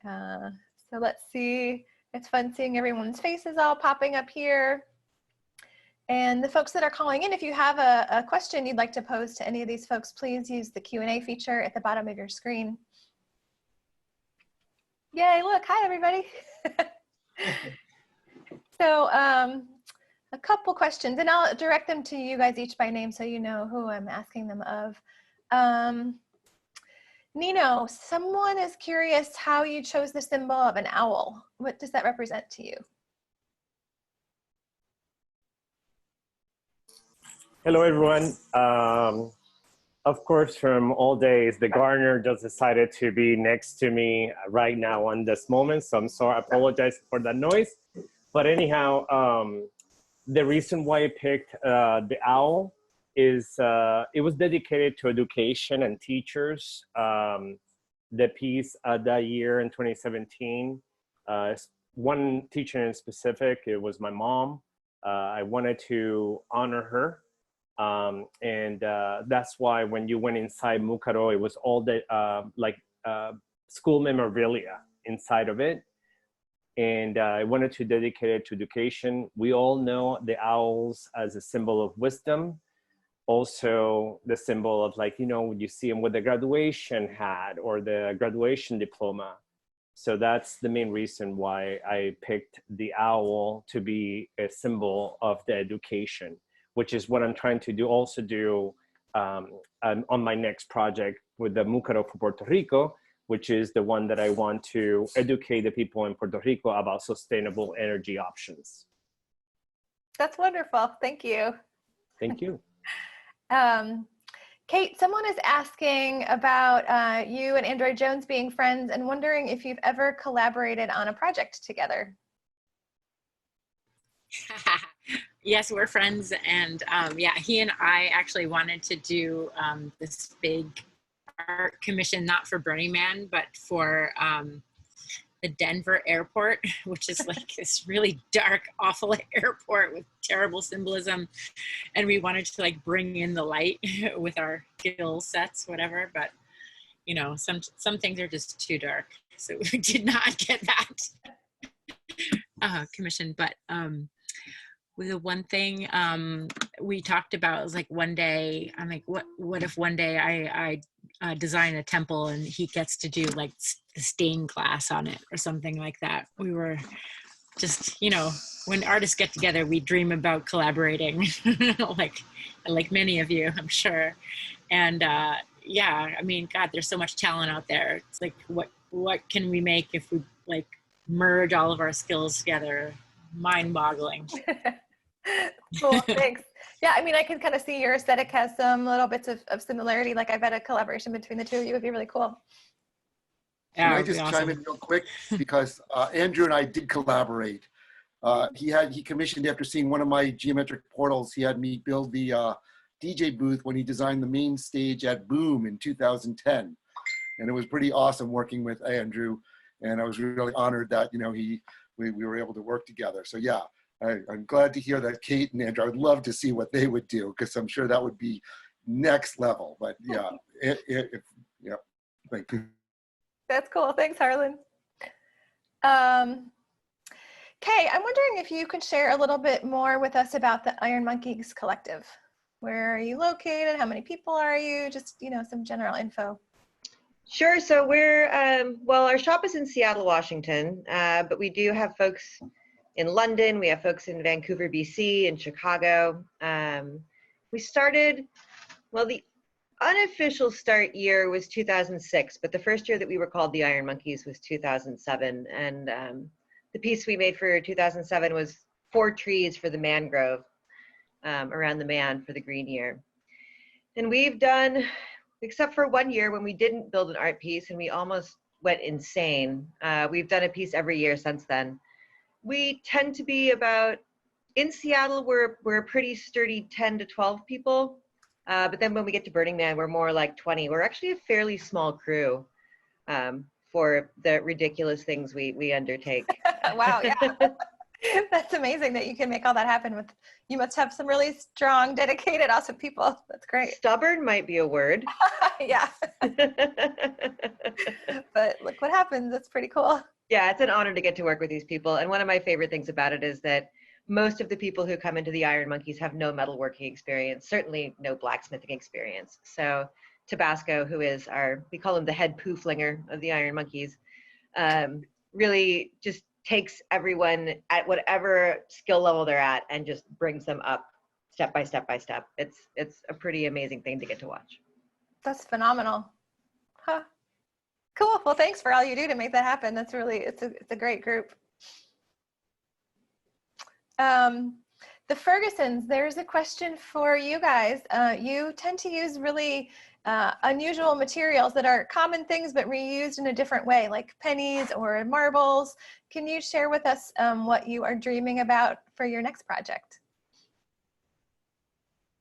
So let's see. It's fun seeing everyone's faces all popping up here. And the folks that are calling in, if you have a question you'd like to pose to any of these folks, please use the Q&A feature at the bottom of your screen. Yay, look, hi everybody. So a couple questions, and I'll direct them to you guys each by name so you know who I'm asking them of. Nino, someone is curious how you chose the symbol of an owl. What does that represent to you? Hello, everyone. Of course, from all days, the gardener just decided to be next to me right now on this moment. So I'm sorry, I apologize for that noise. But anyhow, the reason why I picked the owl is it was dedicated to education and teachers. The piece that year in 2017, one teacher in specific, it was my mom. I wanted to honor her. And that's why when you went inside Mukaro, it was all the school memorabilia inside of it. And I wanted to dedicate it to education. We all know the owls as a symbol of wisdom. Also the symbol of, like, you know, you see them with the graduation hat or the graduation diploma. So that's the main reason why I picked the owl to be a symbol of the education, which is what I'm trying to do, also do on my next project with the Mucaro for Puerto Rico, which is the one that I want to educate the people in Puerto Rico about sustainable energy options. That's wonderful, thank you. Thank you. Kate, someone is asking about you and Android Jones being friends and wondering if you've ever collaborated on a project together. Yes, we're friends, and yeah, he and I actually wanted to do this big art commission, not for Burning Man, but for the Denver airport, which is like this really dark, awful airport with terrible symbolism. And we wanted to like bring in the light with our gill sets, whatever, but you know, some things are just too dark. So we did not get that commission, but the one thing we talked about was like one day, I'm like, what if one day I design a temple and he gets to do like the stained glass on it or something like that. We were just, you know, when artists get together, we dream about collaborating, like many of you, I'm sure. And yeah, I mean, God, there's so much talent out there. It's like, what can we make if we like merge all of our skills together? Mind-boggling. Cool, thanks. Yeah, I mean, I can kind of see your aesthetic has some little bits of similarity. Like I bet a collaboration between the two of you would be really cool. Can I just chime in real quick? Because Andrew and I did collaborate. He commissioned, after seeing one of my geometric portals, he had me build the DJ booth when he designed the main stage at Boom in 2010. And it was pretty awesome working with Andrew. And I was really honored that, you know, we were able to work together. So yeah, I'm glad to hear that Kate and Andrew, I'd love to see what they would do, because I'm sure that would be next level. But yeah, yeah, thank you. That's cool. Thanks, Harlan. Kay, I'm wondering if you could share a little bit more with us about the Iron Monkeys Collective. Where are you located? How many people are you? Just, you know, some general info. Sure. So we're, well, our shop is in Seattle, Washington, but we do have folks in London. We have folks in Vancouver, BC, in Chicago. We started, well, the unofficial start year was 2006, but the first year that we were called the Iron Monkeys was 2007. And the piece we made for 2007 was 4 trees for the mangrove around the man for the green year. And we've done, except for 1 year when we didn't build an art piece and we almost went insane, we've done a piece every year since then. We tend to be about, in Seattle, we're a pretty sturdy 10 to 12 people. But then when we get to Burning Man, we're more like 20. We're actually a fairly small crew for the ridiculous things we undertake. Wow, yeah. That's amazing that you can make all that happen with, you must have some really strong, dedicated, awesome people. That's great. Stubborn might be a word. Yeah. But look what happens. It's pretty cool. Yeah, it's an honor to get to work with these people. And one of my favorite things about it is that most of the people who come into the Iron Monkeys have no metalworking experience, certainly no blacksmithing experience. So Tabasco, who is we call him the head poo flinger of the Iron Monkeys, really just takes everyone at whatever skill level they're at and just brings them up step by step by step. It's a pretty amazing thing to get to watch. That's phenomenal. Huh. Cool. Well, thanks for all you do to make that happen. That's really, it's a great group. The Fergusons, there's a question for you guys. You tend to use really unusual materials that are common things but reused in a different way, like pennies or marbles. Can you share with us what you are dreaming about for your next project?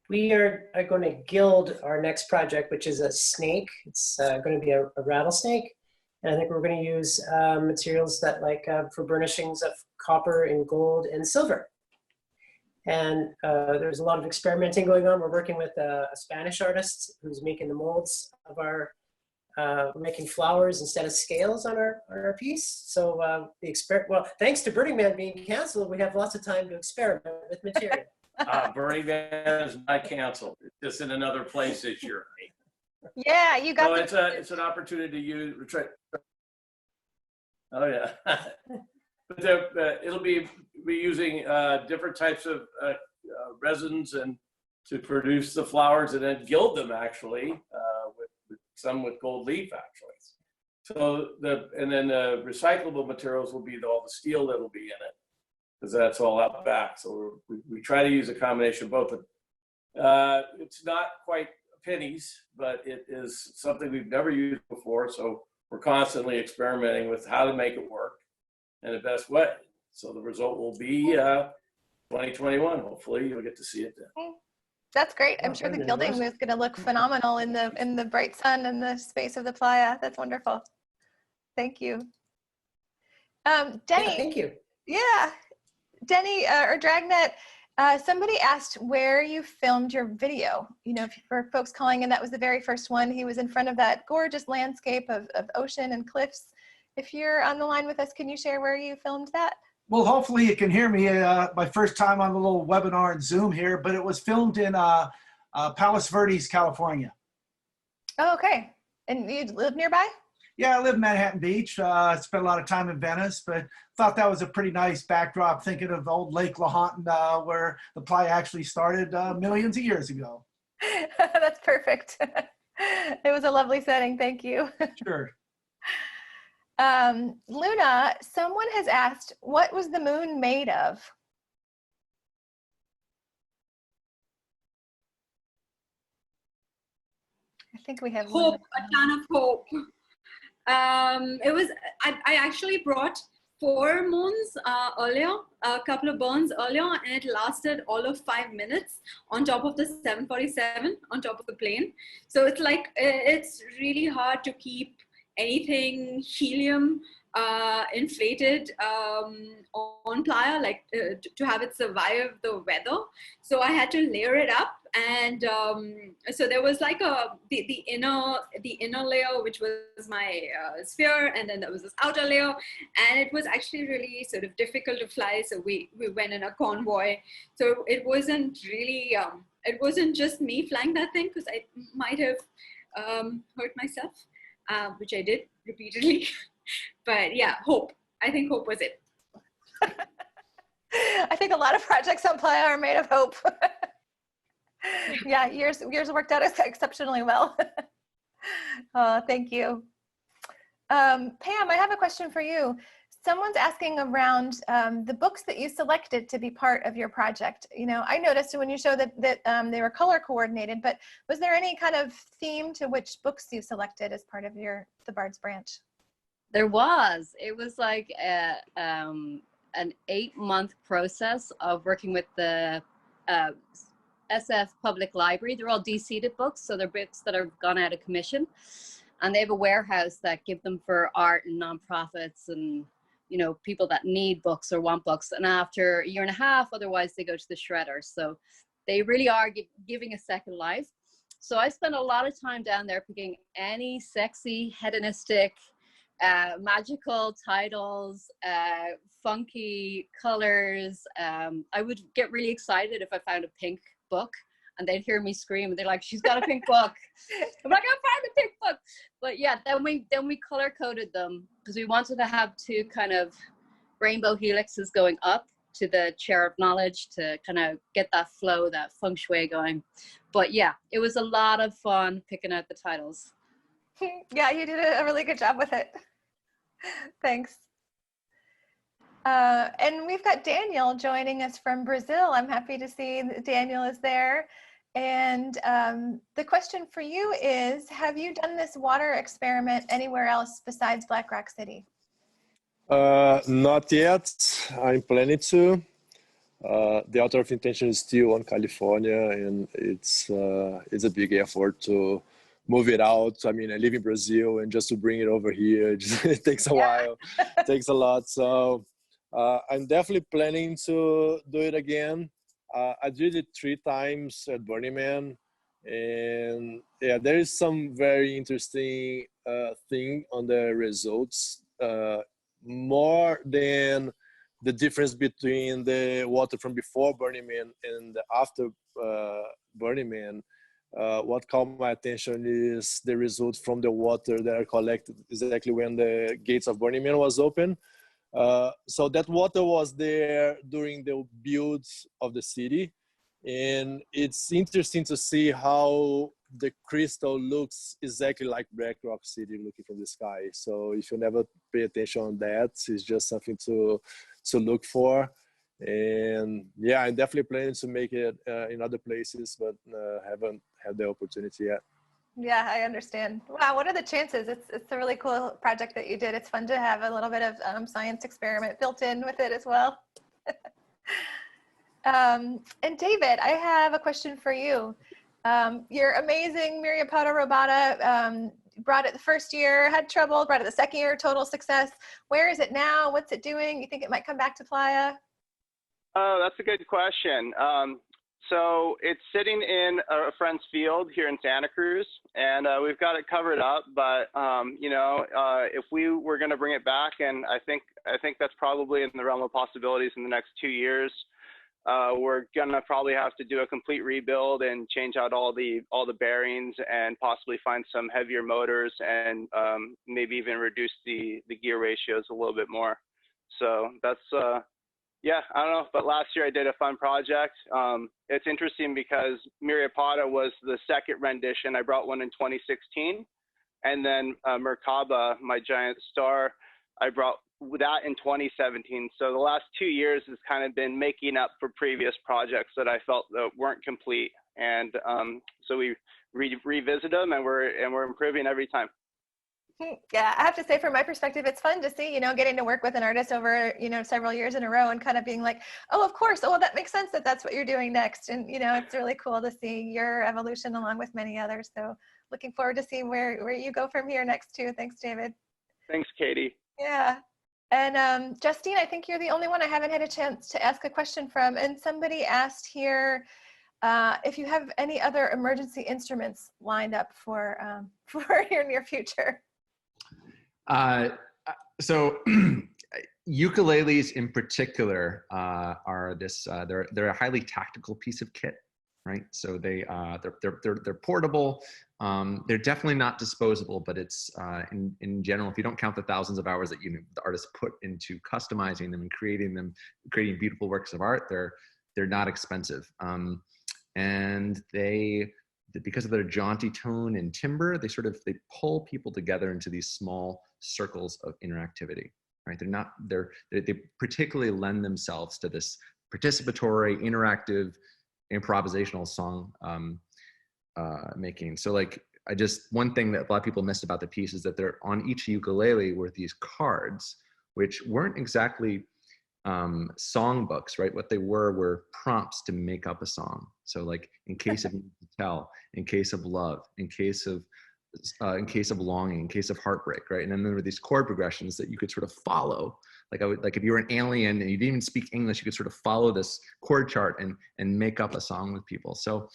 We are going to gild our next project, which is a snake. It's going to be a rattlesnake. And I think we're going to use materials that for burnishings of copper and gold and silver. And there's a lot of experimenting going on. We're working with a Spanish artist who's making the molds of our, we're making flowers instead of scales on our piece. So well, thanks to Burning Man being canceled, we have lots of time to experiment with material. Burning Man is not canceled. It's just in another place this year. Yeah, you got. So it's an opportunity to use. Oh yeah, but it'll be using different types of resins and to produce the flowers and then gild them actually with some with gold leaf actually. So and then the recyclable materials will be all the steel that'll be in it, because that's all out back. So we try to use a combination of both. It's not quite pennies, but it is something we've never used before. So we're constantly experimenting with how to make it work in the best way. So the result will be 2021. Hopefully you'll get to see it then. That's great. I'm sure the gilding is going to look phenomenal in the bright sun and the space of the playa. That's wonderful. Thank you. Denny. Yeah, thank you. Yeah. Denny or Dragnet, somebody asked where you filmed your video. You know, for folks calling in, that was the very first one. He was in front of that gorgeous landscape of ocean and cliffs. If you're on the line with us, can you share where you filmed that? Well, hopefully you can hear me. My first time on the little webinar in Zoom here, but it was filmed in Palos Verdes, California. Oh, okay. And you live nearby? Yeah, I live in Manhattan Beach. Spent a lot of time in Venice, but thought that was a pretty nice backdrop, thinking of old Lake Lahontan, where the playa actually started millions of years ago. That's perfect. It was a lovely setting. Thank you. Sure. Luna, someone has asked, what was the moon made of? I think we have hope, a ton of hope. I actually brought 4 moons earlier, a couple of burns earlier, and it lasted all of 5 minutes on top of the 747 on top of the plane. So it's like, it's really hard to keep anything helium inflated on playa, like to have it survive the weather. So I had to layer it up, and so there was like the inner layer, which was my sphere, and then there was this outer layer, and it was actually really sort of difficult to fly. So we went in a convoy. So it wasn't really it wasn't just me flying that thing, because I might have hurt myself. Which I did repeatedly, but yeah, hope. I think hope was it. I think a lot of projects on playa are made of hope. Yeah, yours worked out exceptionally well. Thank you. Pam, I have a question for you. someone's asking around the books that you selected to be part of your project. You know, I noticed when you showed that they were color coordinated, but was there any kind of theme to which books you selected as part of the Bard's branch? There was. It was like an 8-month process of working with the SF Public Library. They're all de-seeded books, so they're books that are gone out of commission. And they have a warehouse that give them for art and nonprofits and, you know, people that need books or want books. And after a year and a half, otherwise they go to the shredder. So they really are giving a second life. So I spent a lot of time down there picking any sexy, hedonistic, magical titles, funky colors. I would get really excited if I found a pink book and they'd hear me scream and they're like, she's got a pink book. I'm like, I found a pink book. But yeah, then we color coded them because we wanted to have 2 kind of rainbow helixes going up to the chair of knowledge to kind of get that flow, that feng shui going. But yeah, it was a lot of fun picking out the titles. Yeah, you did a really good job with it. Thanks. And we've got Daniel joining us from Brazil. I'm happy to see that Daniel is there. And the question for you is, have you done this water experiment anywhere else besides Black Rock City? Not yet. I'm planning to. The outer of intention is still on California, and it's a big effort to move it out. I mean, I live in Brazil, and just to bring it over here, it takes a while, it takes a lot. So I'm definitely planning to do it again. I did it 3 times at Burning Man, and yeah, there is some very interesting thing on the results, more than the difference between the water from before Burning Man and the after Burning Man. What caught my attention is the results from the water that are collected exactly when the gates of Burning Man was open. So that water was there during the build of the city. And it's interesting to see how the crystal looks exactly like Black Rock City looking from the sky. So if you never pay attention on that, it's just something to look for. And yeah, I'm definitely planning to make it in other places, but haven't had the opportunity yet. Yeah, I understand. Wow, what are the chances? It's a really cool project that you did. It's fun to have a little bit of science experiment built in with it as well. And David, I have a question for you. Your amazing Myriapoda robata, brought it the first year, had trouble, brought it the second year, total success. Where is it now? What's it doing? You think it might come back to Playa? Oh, that's a good question. So it's sitting in a friend's field here in Santa Cruz, and we've got it covered up. But you know, if we were going to bring it back, and I think that's probably in the realm of possibilities in the next 2 years, we're gonna probably have to do a complete rebuild and change out all the bearings and possibly find some heavier motors and maybe even reduce the gear ratios a little bit more. So that's yeah, I don't know, but last year I did a fun project. It's interesting because Myriapoda was the second rendition. I brought one in 2016, and then Merkaba, my giant star, I brought that in 2017. So the last 2 years has kind of been making up for previous projects that I felt that weren't complete, and so we revisit them, and we're improving every time. Yeah, I have to say, from my perspective, it's fun to see, you know, getting to work with an artist over, you know, several years in a row and kind of being like, oh, of course, oh, well, that makes sense that that's what you're doing next. And, you know, it's really cool to see your evolution along with many others. So looking forward to seeing where you go from here next too. Thanks, David. Thanks, Katie. Yeah. And Justine, I think you're the only one I haven't had a chance to ask a question from. And somebody asked here if you have any other emergency instruments lined up for your near future. So ukuleles in particular are this they're a highly tactical piece of kit, right? So they're portable. They're definitely not disposable, but it's in general, if you don't count the thousands of hours that the artists put into customizing them and creating beautiful works of art, they're not expensive. And because of their jaunty tone and timbre, they pull people together into these small circles of interactivity. right? They particularly lend themselves to this participatory, interactive, improvisational song making. So like, one thing that a lot of people miss about the piece is that there on each ukulele were these cards, which weren't exactly songbooks, right? What they were prompts to make up a song. So like, in case of need to tell, in case of love, in case of longing, in case of heartbreak, right? And then there were these chord progressions that you could sort of follow. Like if you were an alien and you didn't even speak English, you could sort of follow this chord chart and make up a song with people. So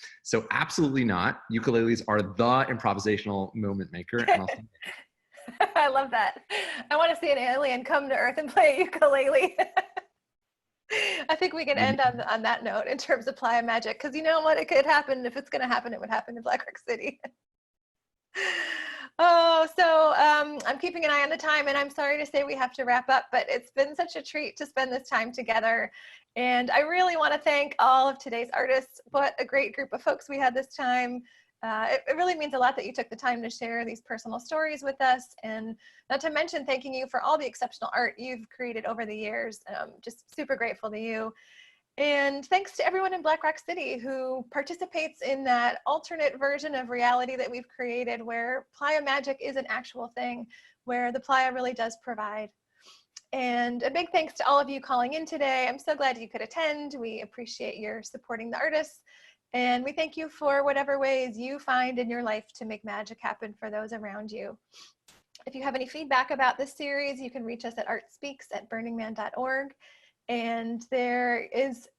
absolutely not. Ukuleles are the improvisational moment maker. And I love that. I want to see an alien come to Earth and play a ukulele. I think we can end on that note in terms of Playa Magic, because you know what? It could happen. If it's going to happen, it would happen in Black Rock City. Oh, so I'm keeping an eye on the time, and I'm sorry to say we have to wrap up, but it's been such a treat to spend this time together. And I really want to thank all of today's artists. What a great group of folks we had this time. It really means a lot that you took the time to share these personal stories with us, and not to mention thanking you for all the exceptional art you've created over the years. Just super grateful to you. And thanks to everyone in Black Rock City who participates in that alternate version of reality that we've created, where Playa Magic is an actual thing, where the Playa really does provide. And a big thanks to all of you calling in today. I'm so glad you could attend. We appreciate your supporting the artists. And we thank you for whatever ways you find in your life to make magic happen for those around you. If you have any feedback about this series, you can reach us at artspeaks@burningman.org. And there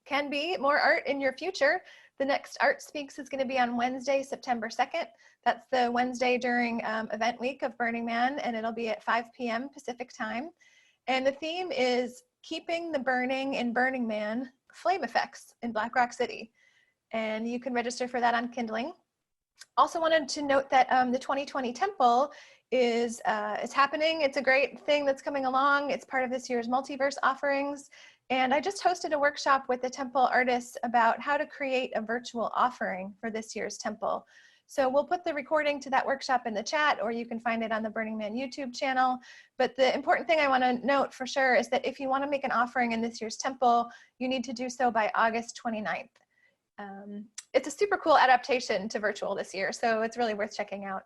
can be more art in your future. The next Art Speaks is going to be on Wednesday, September 2nd. That's the Wednesday during event week of Burning Man, and it'll be at 5 p.m. Pacific time. And the theme is Keeping the Burning in Burning Man, Flame Effects in Black Rock City. And you can register for that on Kindling. Also wanted to note that the 2020 Temple is happening. It's a great thing that's coming along. It's part of this year's Multiverse offerings. And I just hosted a workshop with the Temple artists about how to create a virtual offering for this year's Temple. So we'll put the recording to that workshop in the chat, or you can find it on the Burning Man YouTube channel. But the important thing I want to note for sure is that if you want to make an offering in this year's Temple, you need to do so by August 29th. It's a super cool adaptation to virtual this year, so it's really worth checking out.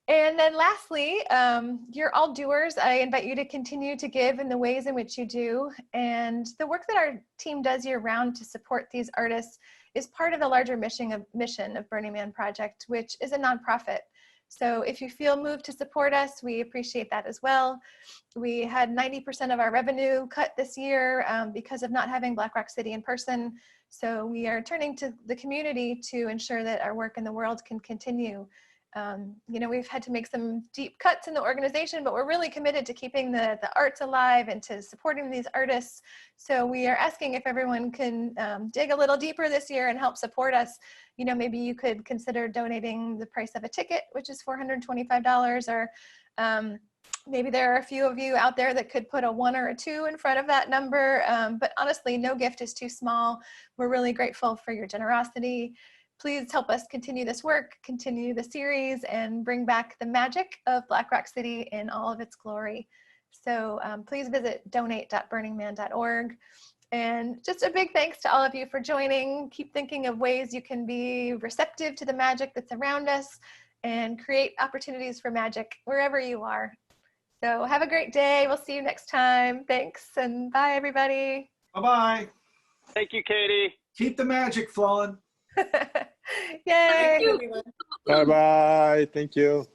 And then lastly, you're all doers. I invite you to continue to give in the ways in which you do. And the work that our team does year round to support these artists is part of the larger mission of Burning Man Project, which is a nonprofit. So if you feel moved to support us, we appreciate that as well. We had 90% of our revenue cut this year because of not having Black Rock City in person. So we are turning to the community to ensure that our work in the world can continue. You know, we've had to make some deep cuts in the organization, but we're really committed to keeping the arts alive and to supporting these artists. So we are asking if everyone can dig a little deeper this year and help support us. You know, maybe you could consider donating the price of a ticket, which is $425, or maybe there are a few of you out there that could put a 1 or a 2 in front of that number. But honestly, no gift is too small. We're really grateful for your generosity. Please help us continue this work, continue the series, and bring back the magic of Black Rock City in all of its glory. So please visit donate.burningman.org. And just a big thanks to all of you for joining. Keep thinking of ways you can be receptive to the magic that's around us and create opportunities for magic wherever you are. So have a great day. We'll see you next time. Thanks, and bye, everybody. Bye-bye. Thank you, Katie. Keep the magic flowing. Yay. Bye-bye. Thank you.